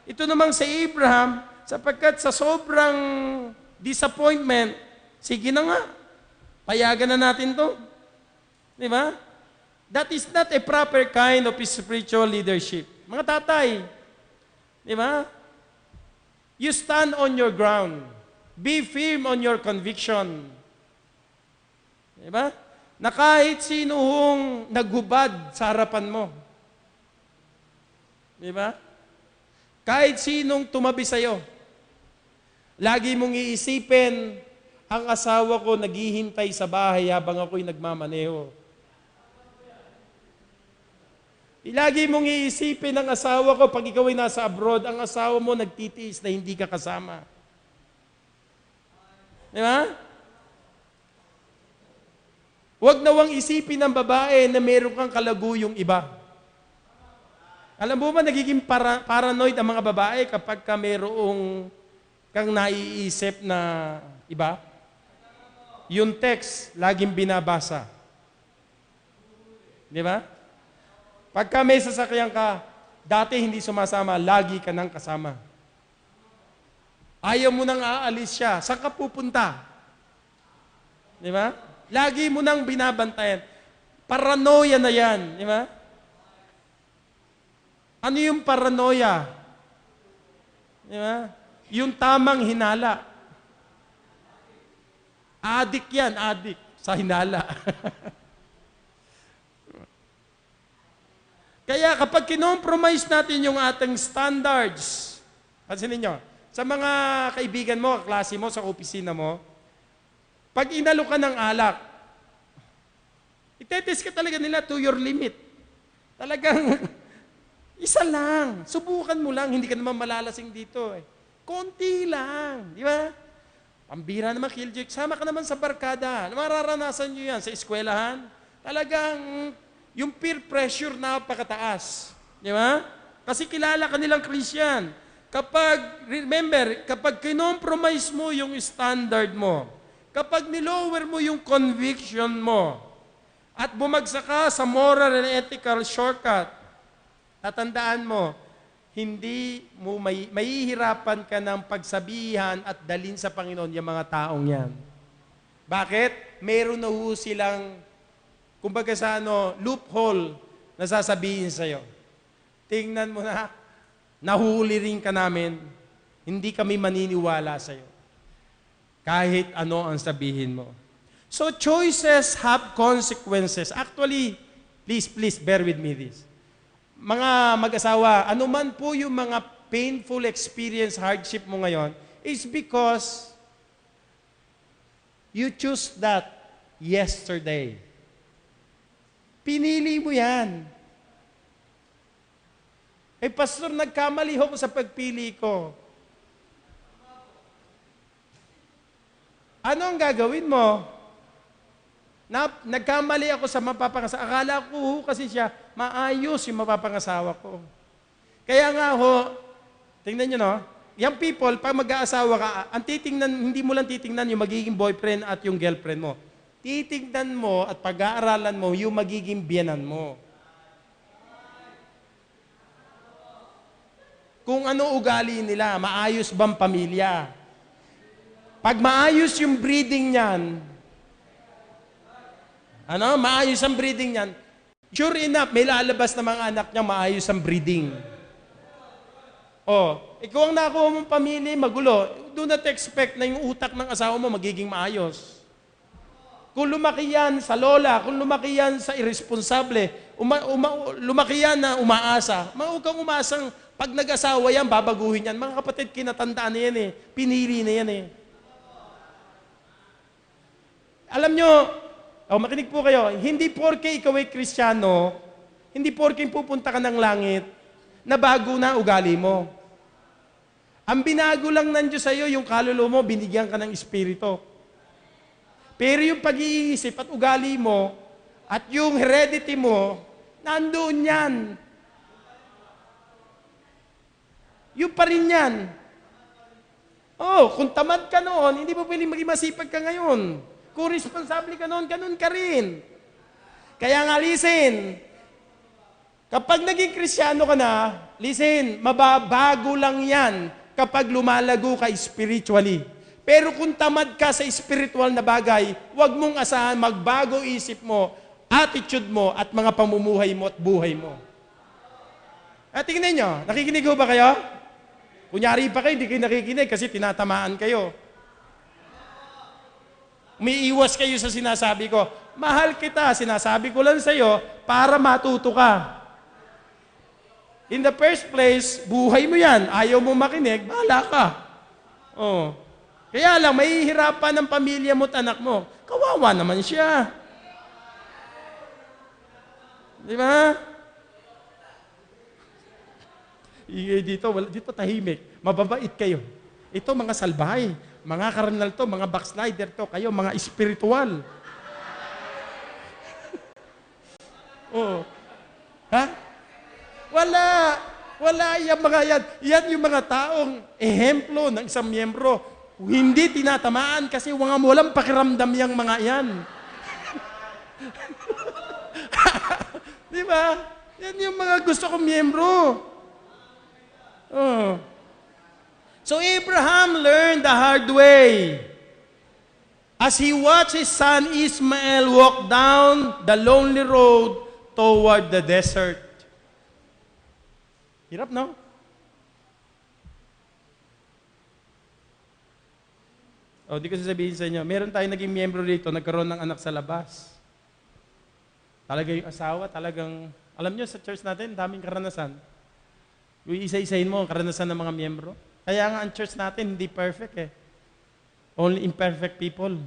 Ito namang si Abraham, sapagkat sa sobrang disappointment, sige na nga, payagan na natin to. Di ba? That is not a proper kind of spiritual leadership. Mga tatay, di ba? You stand on your ground. Be firm on your conviction. Di ba? Na kahit sino hong naghubad sa harapan mo. Di ba? Kahit sinong tumabi sa'yo. Lagi mong iisipin, ang asawa ko naghihintay sa bahay habang ako'y nagmamaneho. Lagi mong iisipin ang asawa ko pag ikaw ay nasa abroad, ang asawa mo nagtitiis na hindi ka kasama. Di ba? Huwag nawang isipin ng babae na meron kang kalaguyong iba. Alam mo ba, nagiging paranoid ang mga babae kapag ka merong kang naiisip na iba? Yung text, laging binabasa. Di ba? Pagka may sasakyan ka, dati hindi sumasama, lagi ka nang kasama. Ayaw mo nang aalis siya, saan ka pupunta? Di ba? Lagi mo nang binabantayan. Paranoia na yan, di ba? Ano yung paranoia? Di ba? Yung tamang hinala. Adik yan, adik sa hinala. Kaya kapag kinompromise natin yung ating standards, pansinin nyo, sa mga kaibigan mo, kaklase mo, sa opisina mo, pag inalo ka ng alak, itetest ka talaga nila to your limit. Talagang, isa lang. Subukan mo lang, hindi ka naman malalasing dito. Konti lang, di ba? Pambira naman, Killjoy. Sama ka naman sa barkada. Mararanasan nyo yan sa eskwelahan. Talagang, yung peer pressure napakataas. Di ba? Kasi kilala ka nilang Christian. Kapag kinompromise mo yung standard mo, kapag nilower mo yung conviction mo, at bumagsak ka sa moral and ethical shortcut, tatandaan mo, hindi mo mahihirapan ka ng pagsabihan at dalin sa Panginoon yung mga taong yan. Bakit? Meron na ho silang, kumbaga sa loophole na sasabihin sa'yo. Tingnan mo na, nahuli rin ka namin, hindi kami maniniwala sa'yo. Kahit ano ang sabihin mo. So choices have consequences. Actually, please bear with me this. Mga mag-asawa, anuman po yung mga painful experience, hardship mo ngayon, is because you choose that yesterday. Pinili mo yan. Pastor, nagkamali ho ko sa pagpili ko. Ano ang gagawin mo? Nagkamali ako sa mapapangasawa. Akala ko ho kasi siya, maayos yung mapapangasawa ko. Kaya nga ho, tingnan nyo no, yung people, pag mag-aasawa ka, ang titingnan, hindi mo lang titingnan yung magiging boyfriend at yung girlfriend mo. Titingnan mo at pag-aaralan mo yung magiging biyenan mo. Kung ano ugali nila, maayos bang pamilya. Pag maayos yung breeding niyan, maayos ang breeding niyan, sure enough, may lalabas na mga anak niya maayos ang breeding. Ikaw ang nakuha mong pamilya, magulo, do not expect na yung utak ng asawa mo magiging maayos. Kung lumaki yan sa lola, kung lumaki yan sa irresponsable, lumaki yan na umaasa, huwag kang umasang pag nag-asawa yan, babaguhin yan. Mga kapatid, kinatandaan na yan eh. Pinili na yan eh. Alam nyo, makinig po kayo, hindi porke ikaw ay Kristiyano, hindi porke pupunta ka ng langit, na bago na ugali mo. Ang binago lang ng Diyos sa'yo, yung kaluluwa mo, binigyan ka ng Espiritu. Pero yung pag-iisip at ugali mo, at yung heredity mo, nandoon yan. Yung pa rin yan. Kung tamad ka noon, hindi mo pwedeng maging masipag ka ngayon. Kung responsable ka noon, ganun ka rin. Kaya nga, listen, kapag naging Kristiyano ka na, listen, mababago lang yan kapag lumalago ka spiritually. Pero kung tamad ka sa spiritual na bagay, huwag mong asahan magbago isip mo, attitude mo, at mga pamumuhay mo at buhay mo. At tingnan nyo, nakikinig ba kayo? Kunyari pa kayo, hindi kayo nakikinig kasi tinatamaan kayo. Umiiwas kayo sa sinasabi ko. Mahal kita, sinasabi ko lang sa'yo para matuto ka. In the first place, buhay mo yan. Ayaw mo makinig, bahala ka. Kaya lang, mahihirapan ng pamilya mo at anak mo. Kawawa naman siya. Di ba? Dito tahimik. Mababait kayo. Ito mga salbahay, mga karnal to, mga backslider to, kayo mga espiritual. Ha? Wala yung mga yan. Yan yung mga taong ehemplo ng isang miyembro. Hindi tinatamaan kasi walang pakiramdam yung mga yan. Di ba? Yan yung mga gusto kong miyembro. So Abraham learned the hard way. As he watched his son Ismael walk down the lonely road toward the desert. Hirap, no? Di ko sasabihin sa inyo, meron tayong naging miyembro dito, nagkaroon ng anak sa labas. Talaga yung asawa, talagang, alam nyo, sa church natin, daming karanasan. Yung isa-isahin mo ang karanasan ng mga miyembro. Kaya nga ang church natin, hindi perfect eh. Only imperfect people.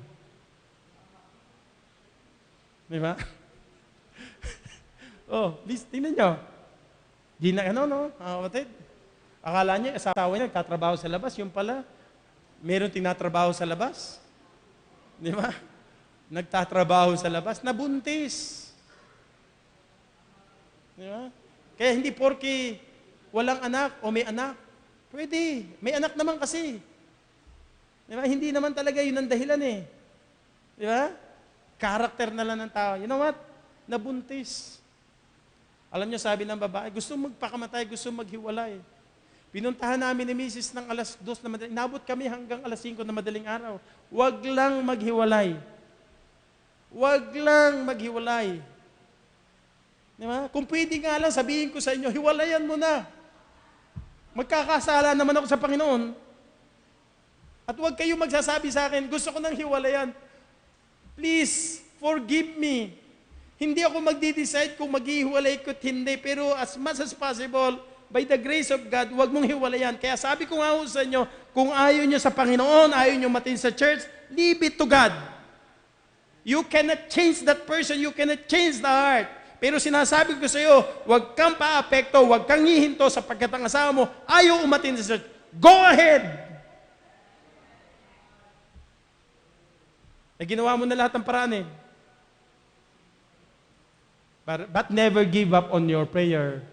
Di ba? Please, tingnan nyo. Di na, kapatid. Akala niya, asawa niya, nagtatrabaho sa labas. Yung pala, meron tinatrabaho sa labas. Di ba? Nagtatrabaho sa labas, nabuntis. Di ba? Kaya hindi porke walang anak o may anak. Pwede. May anak naman kasi. Di ba? Hindi naman talaga yun ang dahilan eh. Di ba? Character na lang ng tao. You know what? Nabuntis. Alam niyo, sabi ng babae, gusto magpakamatay, gusto maghiwalay. Pinuntahan namin ni Mrs. ng alas 2 na madaling. Inabot kami hanggang alas 5 na madaling araw. Huwag lang maghiwalay. Huwag lang maghiwalay. Di ba? Kung pwede nga lang, sabihin ko sa inyo, hiwalayan mo na. Magkakasala naman ako sa Panginoon. At huwag kayo magsasabi sa akin, gusto ko ng hiwalayan. Please, forgive me. Hindi ako magdi-decide kung maghihiwalay ko't hindi, pero as much as possible, by the grace of God, huwag mong hiwalayan. Kaya sabi ko nga sa inyo, kung ayaw nyo sa Panginoon, ayaw nyo matin sa church, leave it to God. You cannot change that person, you cannot change the heart. Pero sinasabi ko sa iyo, huwag kang paapekto, huwag kang hihinto sapagkat ang asawa mo ayaw umatin sa church. Go ahead! Ginawa mo na lahat ng paraan eh. But never give up on your prayer.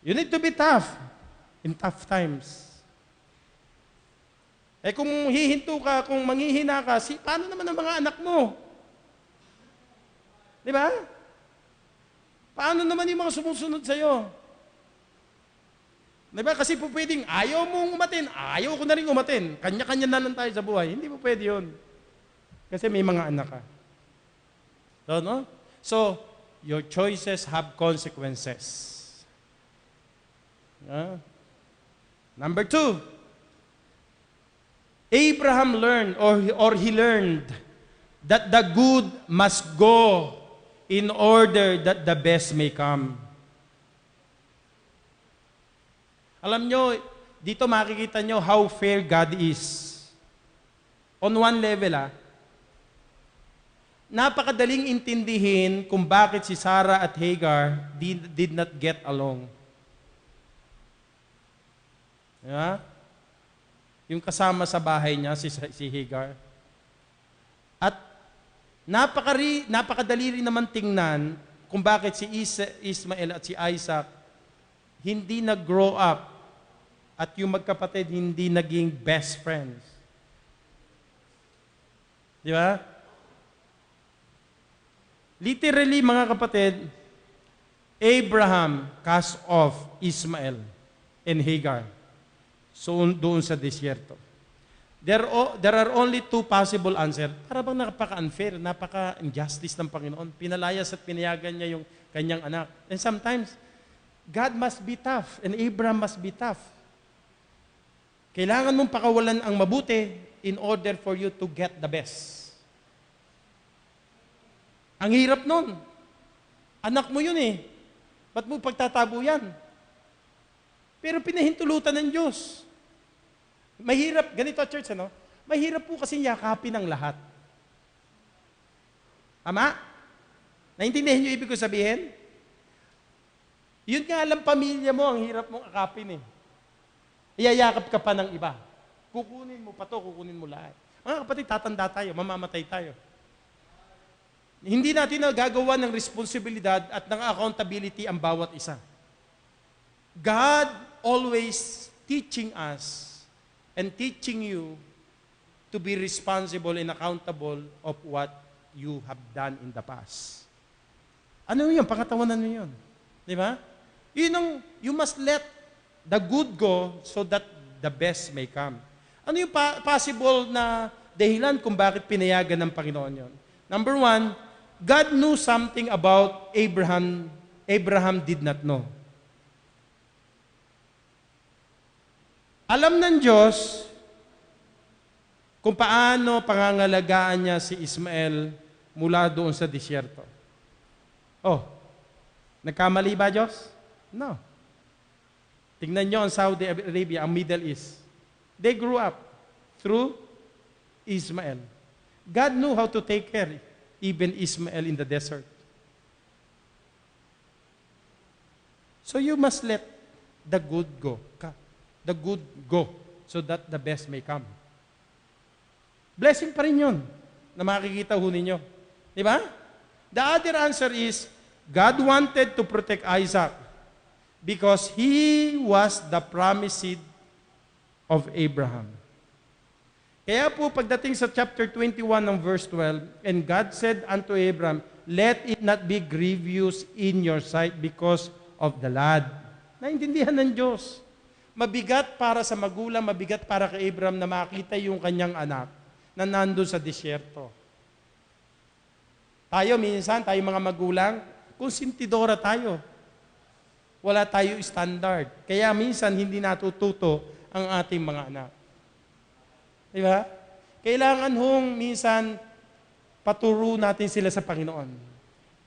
You need to be tough in tough times. Kung hihinto ka, kung manghihina ka, paano naman ang mga anak mo? Di ba? Paano naman yung mga sumusunod sa'yo? Di ba? Kasi po pwedeng ayaw mong umatin, ayaw ko na rin umatin. Kanya-kanya na lang tayo sa buhay. Hindi po pwede yun. Kasi may mga anak ka. So, no? So, your choices have consequences. Number 2, Abraham learned or he learned that the good must go in order that the best may come. Alam nyo, dito makikita nyo how fair God is. On one level, napakadaling intindihin kung bakit si Sarah at Hagar did not get along. Yeah? Yung kasama sa bahay niya, si Hagar. At napakadali rin naman tingnan kung bakit si Ismael at si Isaac hindi nag-grow up at yung magkapatid hindi naging best friends. Di ba? Literally, mga kapatid, Abraham cast off Ismael and Hagar. So, doon sa disyerto. There are only 2 possible answers. Para bang napaka-unfair, napaka-injustice ng Panginoon. Pinalayas at pinayagan niya yung kanyang anak. And sometimes, God must be tough and Abraham must be tough. Kailangan mong pakawalan ang mabuti in order for you to get the best. Ang hirap nun. Anak mo yun eh. Ba't mo pagtatabo yan? Pero pinahintulutan ng Diyos. Mahirap, ganito church, ano? Mahirap po kasi yakapin ang lahat. Ama? Naintindihan niyo ibig ko sabihin? Yun nga lang pamilya mo, ang hirap mong akapin eh. Iyayakap ka pa ng iba. Kukunin mo pa to, kukunin mo lahat. Mga kapatid, tatanda tayo, mamamatay tayo. Hindi natin nagagawa ng responsibilidad at ng accountability ang bawat isa. God always teaching us and teaching you to be responsible and accountable of what you have done in the past. Ano yun? Pangatawanan nyo yun. Di ba? You must let the good go so that the best may come. Ano yung possible na dahilan kung bakit pinayagan ng Panginoon yun? Number 1, God knew something about Abraham. Abraham did not know. Alam ng Diyos kung paano pangangalagaan niya si Ismael mula doon sa disyerto. Oh, nagkamali ba Diyos? No. Tingnan nyo ang Saudi Arabia, ang Middle East. They grew up through Ismael. God knew how to take care even Ismael in the desert. So you must let the good go. The good go so that the best may come. Blessing pa rin yun na makikita ho ninyo. Di ba? The other answer is, God wanted to protect Isaac because he was the promised seed of Abraham. Kaya po pagdating sa chapter 21 ng verse 12, and God said unto Abraham, let it not be grievous in your sight because of the lad. Naintindihan ng Diyos. Mabigat para sa magulang, mabigat para kay Abraham na makita yung kanyang anak na nandun sa disyerto. Tayo minsan, tayo mga magulang, konsentidora tayo. Wala tayo standard. Kaya minsan hindi natututo ang ating mga anak. Di ba? Kailangan hong minsan paturo natin sila sa Panginoon.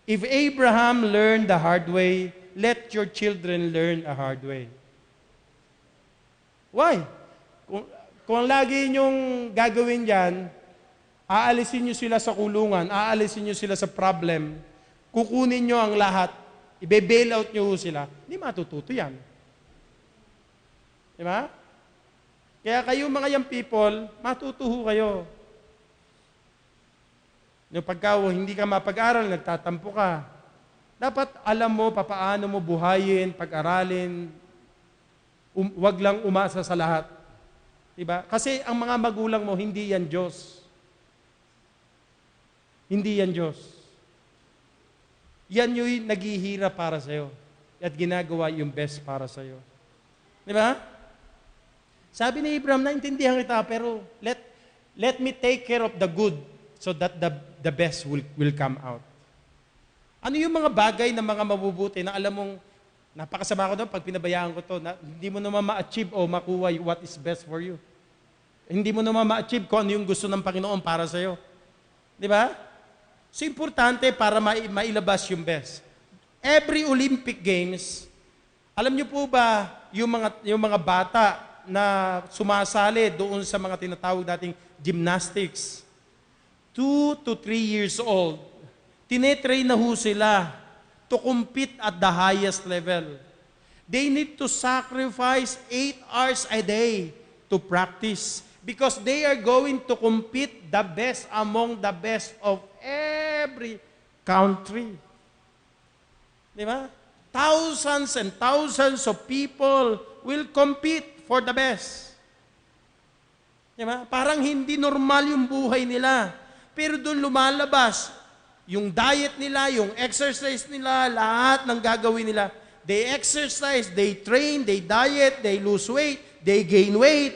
If Abraham learned the hard way, let your children learn a hard way. Why? Kung lagi nyong gagawin yan, aalisin nyo sila sa kulungan, aalisin nyo sila sa problem, kukunin nyo ang lahat, i-bail out nyo sila, hindi matututo yan. Di ba? Kaya kayo mga young people, matutuho kayo. Yung pagka hindi ka mapag-aral, nagtatampo ka. Dapat alam mo papaano mo buhayin, pag-aralin, wag lang umasa sa lahat. Diba? Kasi ang mga magulang mo, hindi yan Diyos. Hindi yan Diyos. Yan yung naghihirap para sa'yo at ginagawa yung best para sa'yo. Diba? Sabi ni Abraham, naintindihan kita, pero let me take care of the good so that the best will come out. Ano yung mga bagay na mga mabubuti na alam mong napakasama ko doon pag pinabayaan ko to, na hindi mo naman ma-achieve o makuha what is best for you. Hindi mo naman ma-achieve kung ano yung gusto ng Panginoon para sa'yo. Di ba? So, importante para mailabas yung best. Every Olympic Games, alam niyo po ba yung mga bata na sumasali doon sa mga tinatawag nating gymnastics, 2 to 3 years old, tinetrain na ho sila to compete at the highest level. They need to sacrifice 8 hours a day to practice because they are going to compete the best among the best of every country. Di ba? Thousands and thousands of people will compete for the best. Di ba? Parang hindi normal yung buhay nila. Pero doon lumalabas yung diet nila, yung exercise nila, lahat ng gagawin nila. They exercise, they train, they diet, they lose weight, they gain weight,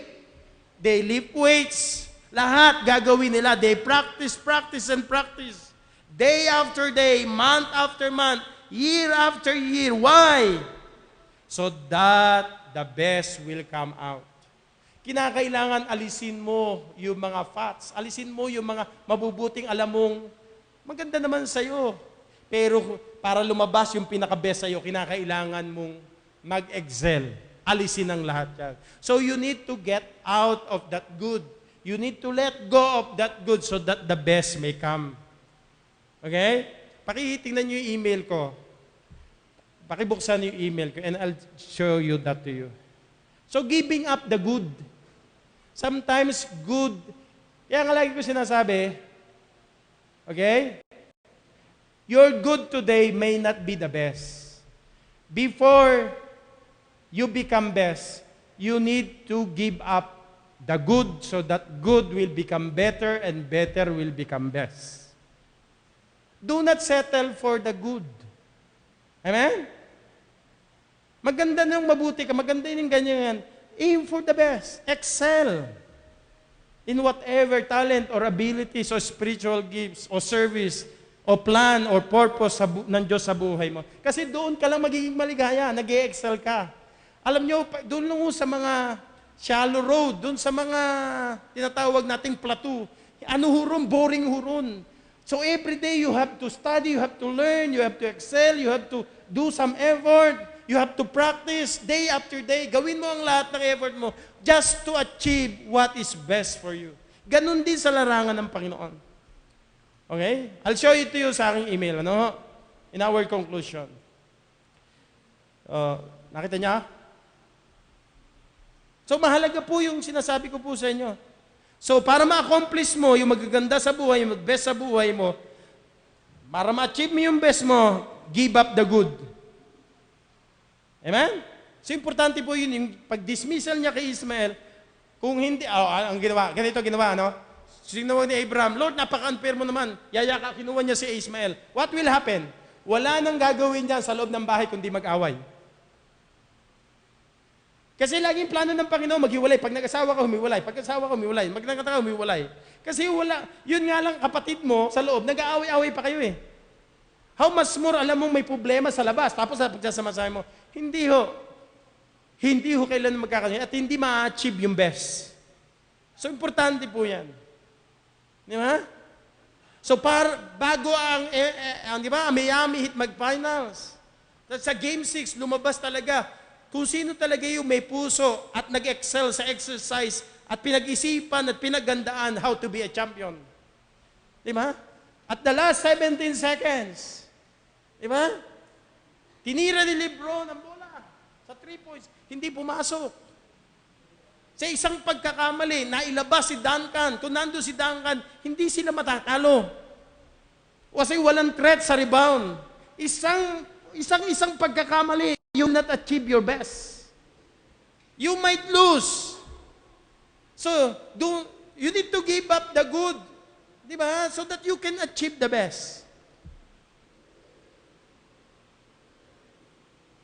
they lift weights. Lahat gagawin nila. They practice, and practice. Day after day, month after month, year after year. Why? So that the best will come out. Kinakailangan alisin mo yung mga fats. Alisin mo yung mga mabubuting alam mong maganda naman sa'yo. Pero para lumabas yung pinaka-best sa'yo, kinakailangan mong mag-excel. Alisin ang lahat yan. So you need to get out of that good. You need to let go of that good so that the best may come. Okay? Pakitingnan nyo yung email ko. Pakibuksan yung email ko and I'll show you that to you. So giving up the good. Sometimes good, kaya nga lagi ko sinasabi, okay? Your good today may not be the best. Before you become best, you need to give up the good so that good will become better and better will become best. Do not settle for the good. Amen? Maganda nang mabuti ka, maganda yung ganyan. Aim for the best. Excel in whatever talent or abilities or spiritual gifts or service o plan or purpose ng Diyos sa buhay mo. Kasi doon ka lang magiging maligaya, nag-e-excel ka. Alam nyo, doon lang sa mga shallow road, doon sa mga tinatawag nating plateau, ano huron, boring huron. So every day you have to study, you have to learn, you have to excel, you have to do some effort, you have to practice day after day. Gawin mo ang lahat ng effort mo just to achieve what is best for you. Ganon din sa larangan ng Panginoon. Okay? I'll show it to you sa aking email. Ano? In our conclusion. Nakita niya? So mahalaga po yung sinasabi ko po sa inyo. So para ma-accomplish mo yung magaganda sa buhay, yung mag-best sa buhay mo, para ma-achieve mo yung best mo, give up the good. Amen? So, importante po yun, yung pag-dismissal niya kay Ismael, kung hindi, ang ginawa, ganito ginawa, no? Sinuwa ni Abraham, Lord, napaka-unfair mo naman. Yayaka, kinuha niya si Ismael. What will happen? Wala nang gagawin niya sa loob ng bahay kundi mag-away. Kasi laging plano ng Panginoon, maghiwalay. Pag nag-asawa ka, humiwalay. Pag nag-asawa ka, humiwalay. Pag nag-asawa ka, humiwalay. Kasi wala, yun nga lang kapatid mo sa loob, nag-aaway-away pa kayo eh. How much more, alam mong may problema sa labas, tapos sa pagsasama-sama mo, hindi ho kailan magkakaroon at hindi ma-achieve yung best. So, importante po yan. Di ba? So, bago ang di ba, Miami Heat mag-finals, sa Game 6, lumabas talaga kung sino talaga yung may puso at nag-excel sa exercise at pinag-isipan at pinagandaan how to be a champion. Di ba? At the last 17 seconds, di ba? Tinira ni Lebron ang bola sa 3 points. Hindi pumasok. Sa isang pagkakamali, nailabas si Duncan. Kung nandun si Duncan, hindi sila matatalo. Kasi walang threat sa rebound. Isang pagkakamali, you will not achieve your best. You might lose. So, you need to give up the good. Di ba? So that you can achieve the best.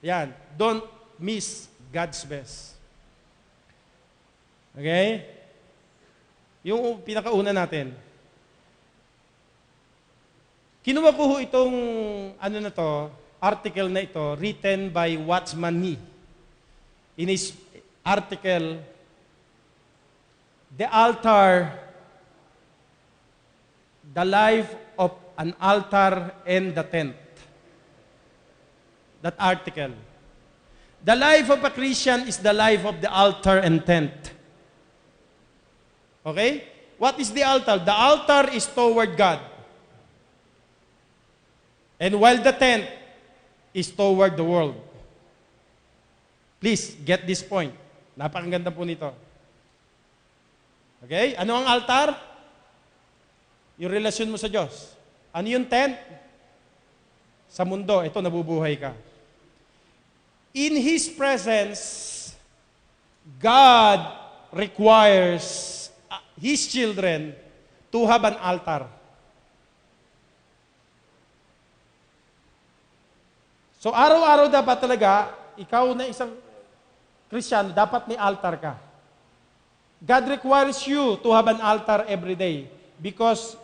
Yan. Don't miss God's best. Okay? Yung pinakauna natin. Kinuha ko ho itong article na ito, written by Watchman Nee. In his article, The Altar, The Life of an Altar and the Tent. That article. The life of a Christian is the life of the altar and tent. Okay? What is the altar? The altar is toward God. And while the tent is toward the world. Please, get this point. Napakaganda po nito. Okay? Ano ang altar? Yung relasyon mo sa Diyos. Ano yung tent? Sa mundo, ito, nabubuhay ka. In His presence, God requires His children to have an altar. So araw-araw dapat talaga, ikaw na isang Kristiyano, dapat may altar ka. God requires you to have an altar every day because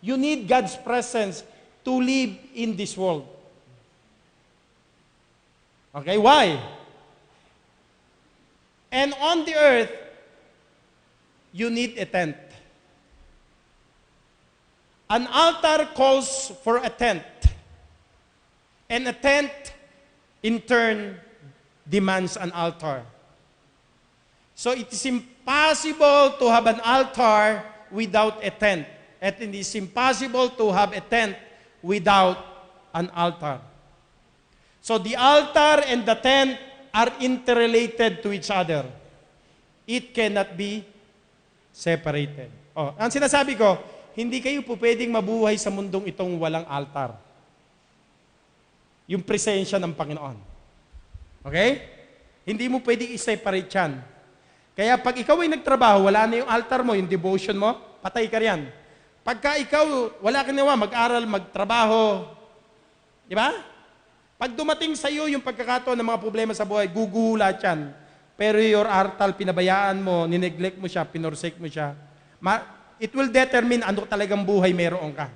you need God's presence to live in this world. Okay, why? And on the earth, you need a tent. An altar calls for a tent. And a tent, in turn, demands an altar. So it is impossible to have an altar without a tent. And it is impossible to have a tent without an altar. So the altar and the tent are interrelated to each other. It cannot be separated. Ang sinasabi ko, hindi kayo po pwedeng mabuhay sa mundong itong walang altar. Yung presensya ng Panginoon. Okay? Hindi mo pwedeng i-separate yan. Kaya pag ikaw ay nagtrabaho, wala na yung altar mo, yung devotion mo, patay ka riyan. Pagka ikaw, wala ka nawa, mag-aral, magtrabaho, di ba? Pag dumating sa iyo yung pagkakataon ng mga problema sa buhay, gugulat yan. Pero your altar, pinabayaan mo, nineglect mo siya, pinorsake mo siya. It will determine ano talagang buhay meron ka.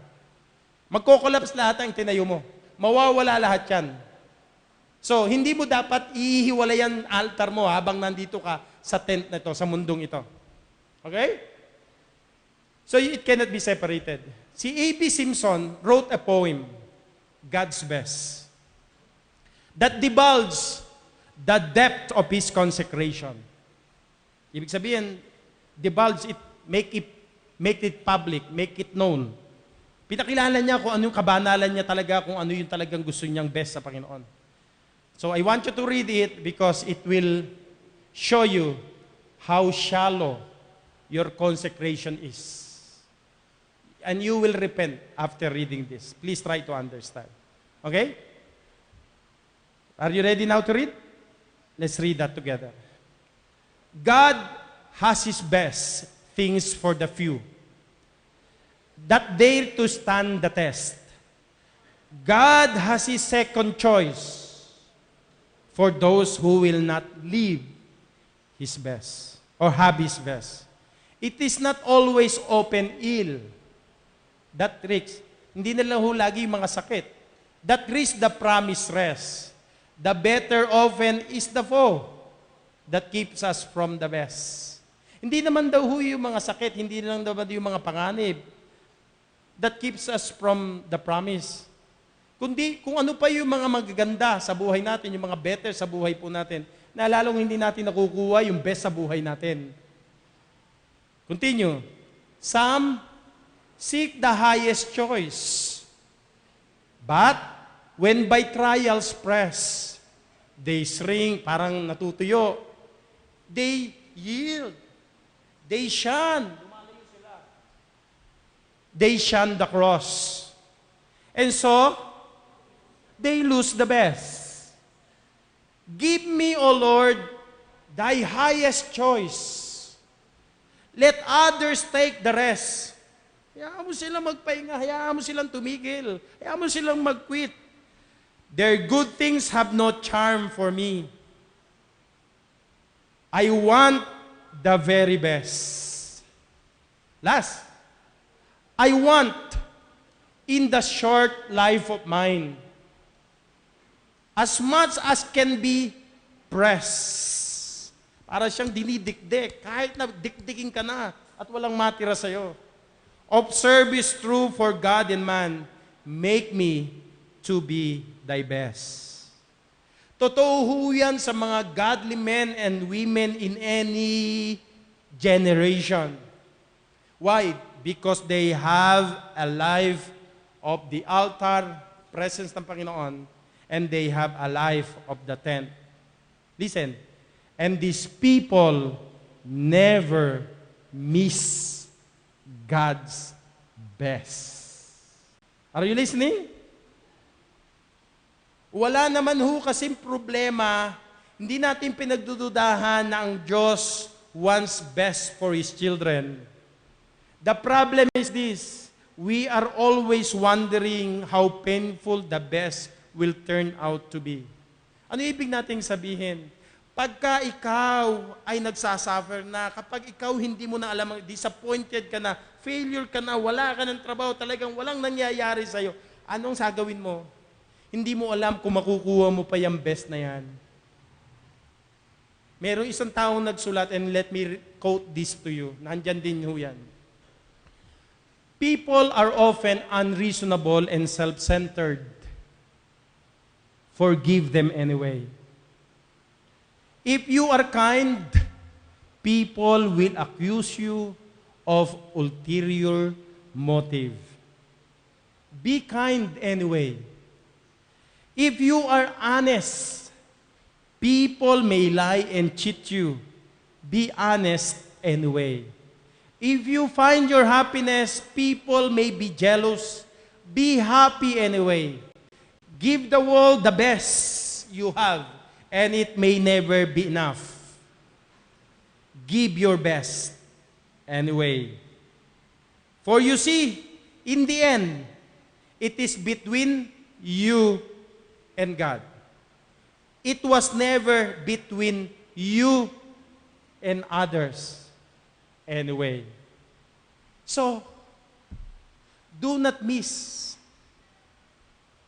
Magko-collapse lahat ang tinayo mo. Mawawala lahat yan. So, hindi mo dapat ihiwalay ang altar mo habang nandito ka sa tent na ito, sa mundong ito. Okay? So, it cannot be separated. Si A.B. Simpson wrote a poem, God's Best, that divulges the depth of His consecration. Ibig sabihin, divulge it, make it public, make it known. Pinakilala niya kung ano yung kabanalan niya talaga, kung ano yung talagang gusto niyang best sa Panginoon. So I want you to read it because it will show you how shallow your consecration is. And you will repent after reading this. Please try to understand. Okay? Are you ready now to read? Let's read that together. God has His best things for the few that dare to stand the test. God has His second choice for those who will not leave His best or have His best. It is not always open ill that risks. Hindi na lang ho lagi yung mga sakit. That risks the promised rest. The better often is the foe that keeps us from the best. Hindi naman daw ho yung mga sakit, hindi lang daw yung mga panganib that keeps us from the promise. Kundi kung ano pa yung mga magaganda sa buhay natin, yung mga better sa buhay po natin, na lalong hindi natin nakukuha yung best sa buhay natin. Continue. Some seek the highest choice. But when by trials press, they shrink, parang natutuyo. They yield. They shun. They shun the cross. And so, they lose the best. Give me, O Lord, thy highest choice. Let others take the rest. Hayaan mo silang magpahinga, hayaan mo silang tumigil, hayaan mo silang mag-quit. Their good things have no charm for me. I want the very best. Last, I want in the short life of mine as much as can be pressed. Para siyang dinidikdik, kahit na dikdikin ka na at walang matira sa'yo. Of service true for God and man, make me to be thy best. Totoo ho yan sa mga godly men and women in any generation. Why? Because they have a life of the altar, presence ng Panginoon, and they have a life of the tent. Listen, and these people never miss God's best. Are you listening? Wala naman ho kasing problema, hindi natin pinagdududahan na ang Diyos wants best for His children. The problem is this, we are always wondering how painful the best will turn out to be. Ano ibig nating sabihin? Pagka ikaw ay nagsasuffer na, kapag ikaw hindi mo na alam, disappointed ka na, failure ka na, wala ka ng trabaho, talagang walang nangyayari sa'yo, anong sagawin mo? Hindi mo alam kung makukuha mo pa yung best na yan. Merong isang taong nagsulat, and let me quote this to you. Nandyan din ho yan. People are often unreasonable and self-centered. Forgive them anyway. If you are kind, people will accuse you of ulterior motive. Be kind anyway. If you are honest, people may lie and cheat you. Be honest anyway. If you find your happiness, people may be jealous. Be happy anyway. Give the world the best you have, and it may never be enough. Give your best anyway. For you see, in the end, it is between you and God. It was never between you and others anyway. So, do not miss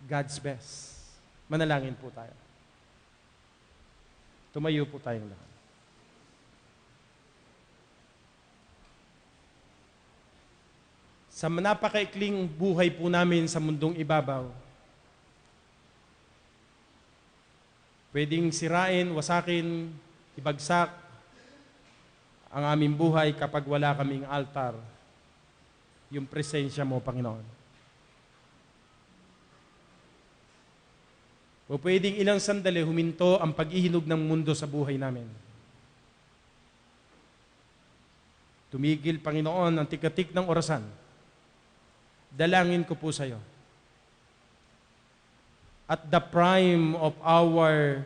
God's best. Manalangin po tayo. Tumayo po tayong lahat. Sa napakaikling buhay po namin sa mundong ibabaw, pwedeng sirain, wasakin, ibagsak ang aming buhay kapag wala kaming altar, yung presensya mo, Panginoon. O pwedeng ilang sandali huminto ang pag-ihinog ng mundo sa buhay namin. Tumigil, Panginoon, ang tikatik ng orasan. Dalangin ko po sa iyo. at the prime of our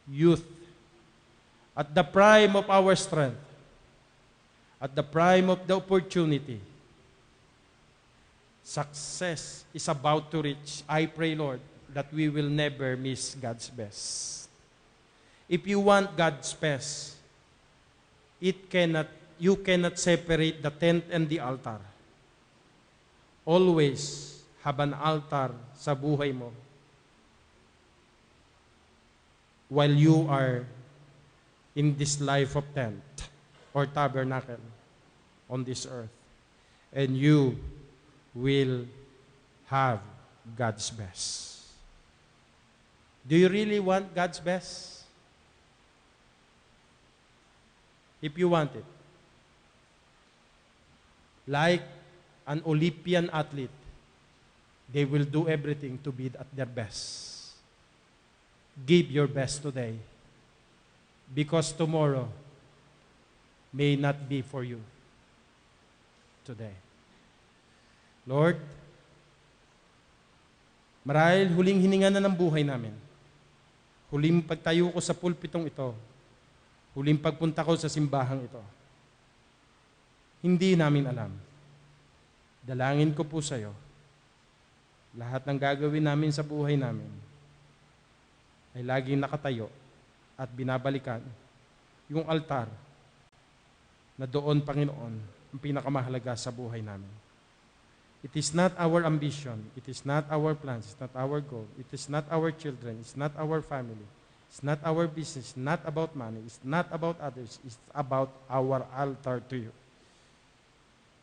youth, at the prime of our strength, at the prime of the opportunity, success is about to reach. I pray, Lord, that we will never miss God's best. If you want God's best, you cannot separate the tent and the altar. Always have an altar sa buhay mo while you are in this life of tent or tabernacle on this earth. And you will have God's best. Do you really want God's best? If you want it, like an Olympian athlete, they will do everything to be at their best. Give your best today, because tomorrow may not be for you today. Lord, marahil huling hininga na ng buhay namin. Huling pagtayo ko sa pulpitong ito. Huling pagpunta ko sa simbahang ito. Hindi namin alam. Dalangin ko po sa iyo, lahat ng gagawin namin sa buhay namin ay laging nakatayo at binabalikan yung altar na doon, Panginoon, ang pinakamahalaga sa buhay namin. It is not our ambition, it is not our plans, it's not our goal, it is not our children, it's not our family, it's not our business, it's not about money, it's not about others, it's about our altar to you.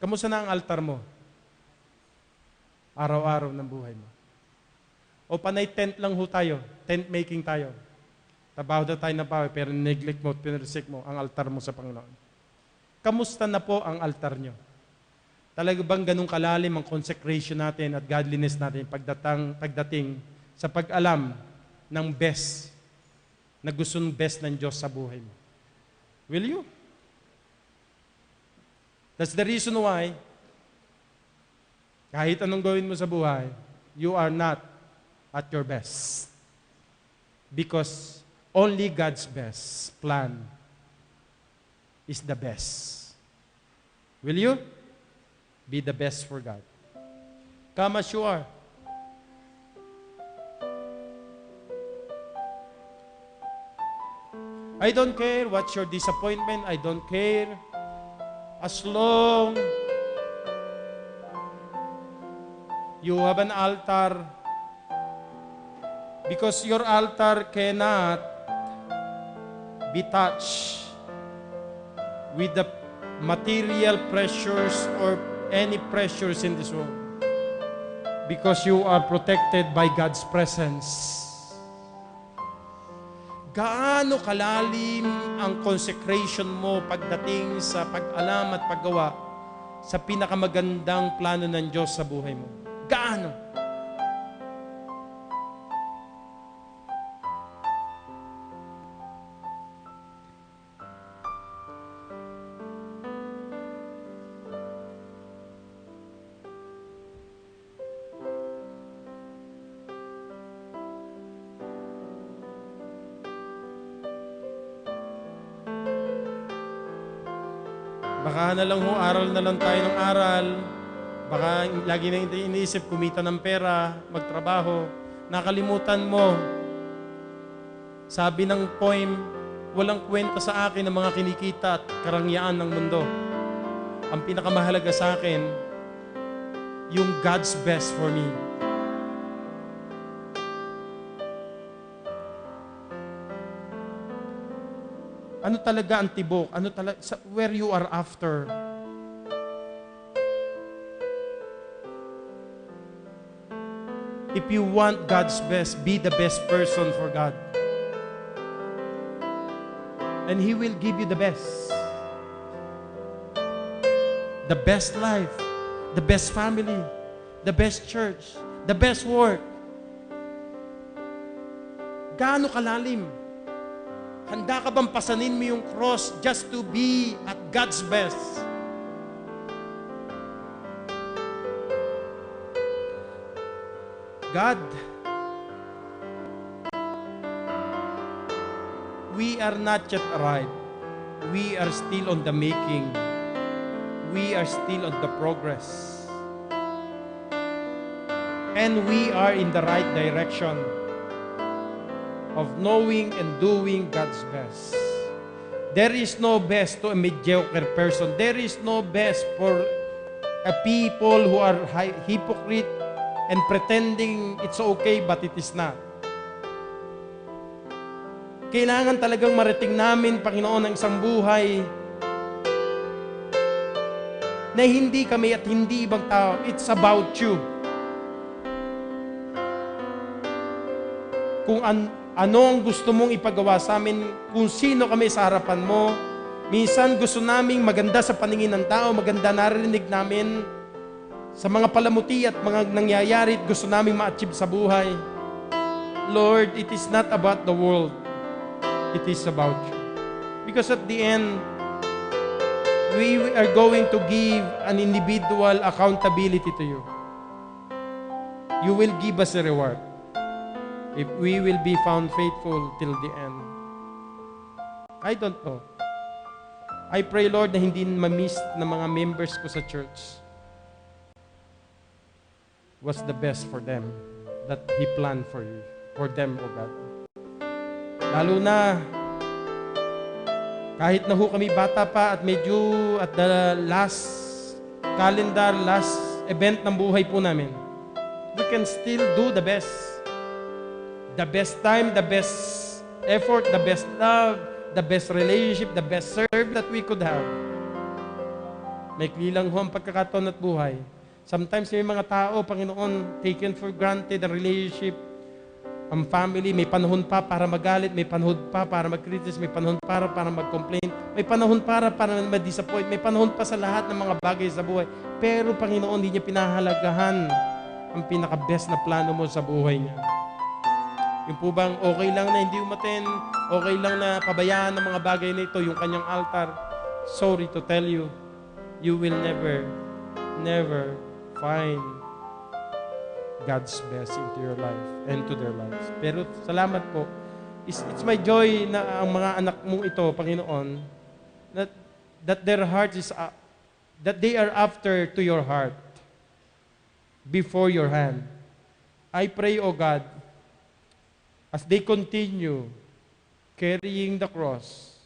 Kamusta na ang altar mo? Araw-araw ng buhay mo. O panay tent lang ho tayo, tent making tayo. Tabaho na tayo ng bahay, pero neglect mo, pinirsik mo ang altar mo sa Panginoon. Kamusta na po ang altar nyo? Talaga bang ganun kalalim ang consecration natin at godliness natin pagdating sa pag-alam ng best, na gustong best ng Diyos sa buhay mo? Will you? That's the reason why kahit anong gawin mo sa buhay, you are not at your best. Because only God's best plan is the best. Will you be the best for God? Come as you are. I don't care what's your disappointment. I don't care. As long you have an altar, because your altar cannot be touched with the material pressures or any pressures in this world, because you are protected by God's presence. Gaano kalalim ang consecration mo pagdating sa pag-alam at paggawa sa pinakamagandang plano ng Diyos sa buhay mo? Gaano? Baka na lang ho, aral na lang tayo ng aral. Baka lagi na iniisip, kumita ng pera, magtrabaho. Nakalimutan mo. Sabi ng poem, walang kwenta sa akin ang mga kinikita at karangyaan ng mundo. Ang pinakamahalaga sa akin, yung God's best for me. Ano talaga ang tibok? Ano talaga, where you are after? If you want God's best, be the best person for God. And He will give you the best. The best life, the best family, the best church, the best work. Gaano kalalim? Handa ka bang pasanin mo yung cross just to be at God's best? God, we are not yet arrived. We are still on the making. We are still on the progress. And we are in the right direction of knowing and doing God's best. There is no best to a mediocre person. There is no best for a people who are hypocrite and pretending it's okay but it is not. Kailangan talagang marating namin, Panginoon, ang isang buhay na hindi kami at hindi ibang tao. It's about you. Kung ano ang gusto mong ipagawa sa amin, kung sino kami sa harapan mo. Minsan gusto naming maganda sa paningin ng tao, maganda narinig namin sa mga palamuti at mga nangyayari at gusto naming ma-achieve sa buhay. Lord, it is not about the world. It is about you. Because at the end, we are going to give an individual accountability to you. You will give us a reward if we will be found faithful till the end. I don't know. I pray, Lord, na hindi ma-miss ng mga members ko sa church what's the best for them that He planned for you, for them, O God. Lalo na, kahit na ho kami bata pa at medyo at the last calendar, last event ng buhay po namin, we can still do the best. The best time, the best effort, the best love, the best relationship, the best serve that we could have. Maikli lang ho ang pagkakataon at buhay. Sometimes may mga tao, Panginoon, taken for granted ang relationship, ang family, may panahon pa para magalit, may panahon pa para mag-criticize, may panahon para mag-complain, may panahon para ma-disappoint, may panahon pa sa lahat ng mga bagay sa buhay. Pero, Panginoon, hindi niya pinahalagahan ang pinaka-best na plano mo sa buhay niya. Yung po bang okay lang na hindi umaten, okay lang na pabayaan ng mga bagay na ito, yung kanyang altar, sorry to tell you, you will never find God's best into your life and to their lives. Pero salamat po. It's my joy na ang mga anak mo ito, Panginoon, that their heart is, that they are after to your heart before your hand. I pray, O God, as they continue carrying the cross,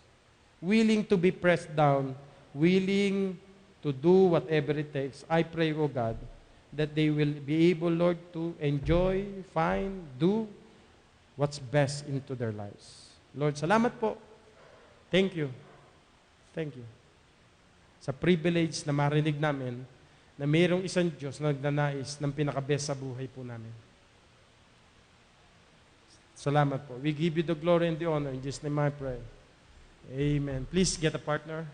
willing to be pressed down, willing to do whatever it takes, I pray, O God, that they will be able, Lord, to enjoy, find, do what's best into their lives. Lord, salamat po. Thank you. Thank you. Sa privilege na marinig namin na mayroong isang Diyos na nagnanais ng pinaka-best sa buhay po namin. Salamat po. We give you the glory and the honor. In Jesus' name I pray. Amen. Please get a partner.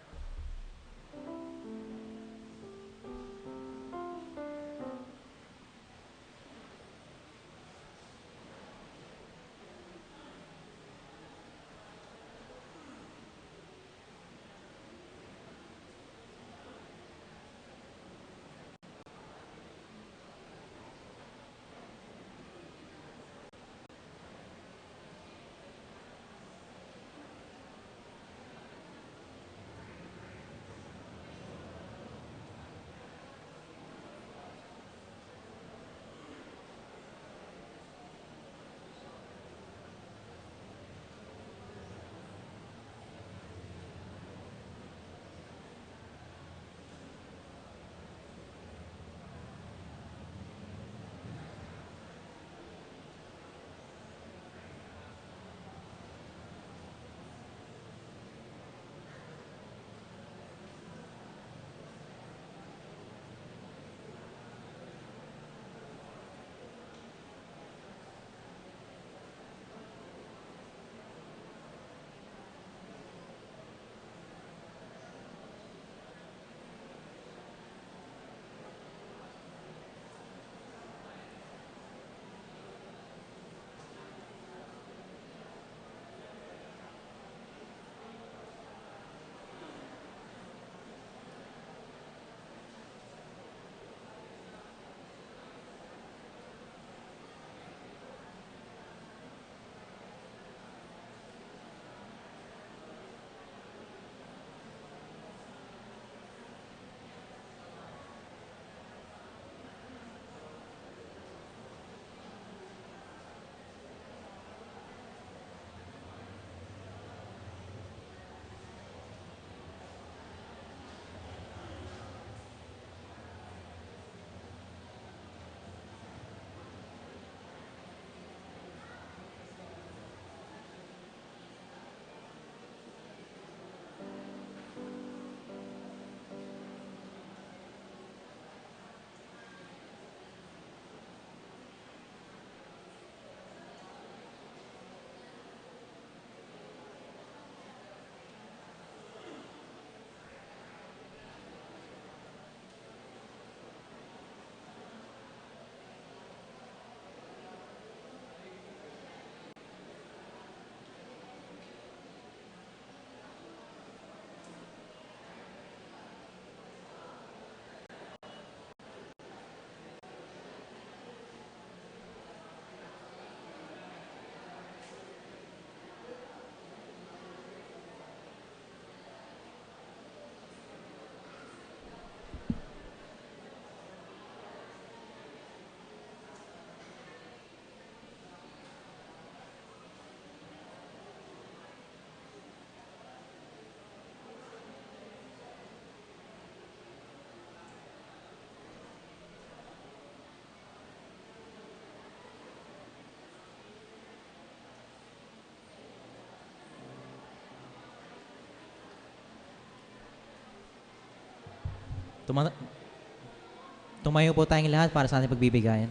Tumayo po tayong lahat para sa ating pagbibigayan.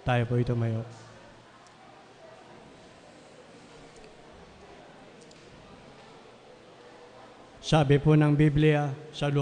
Tayo po tumayo. Sabi po ng Biblia sa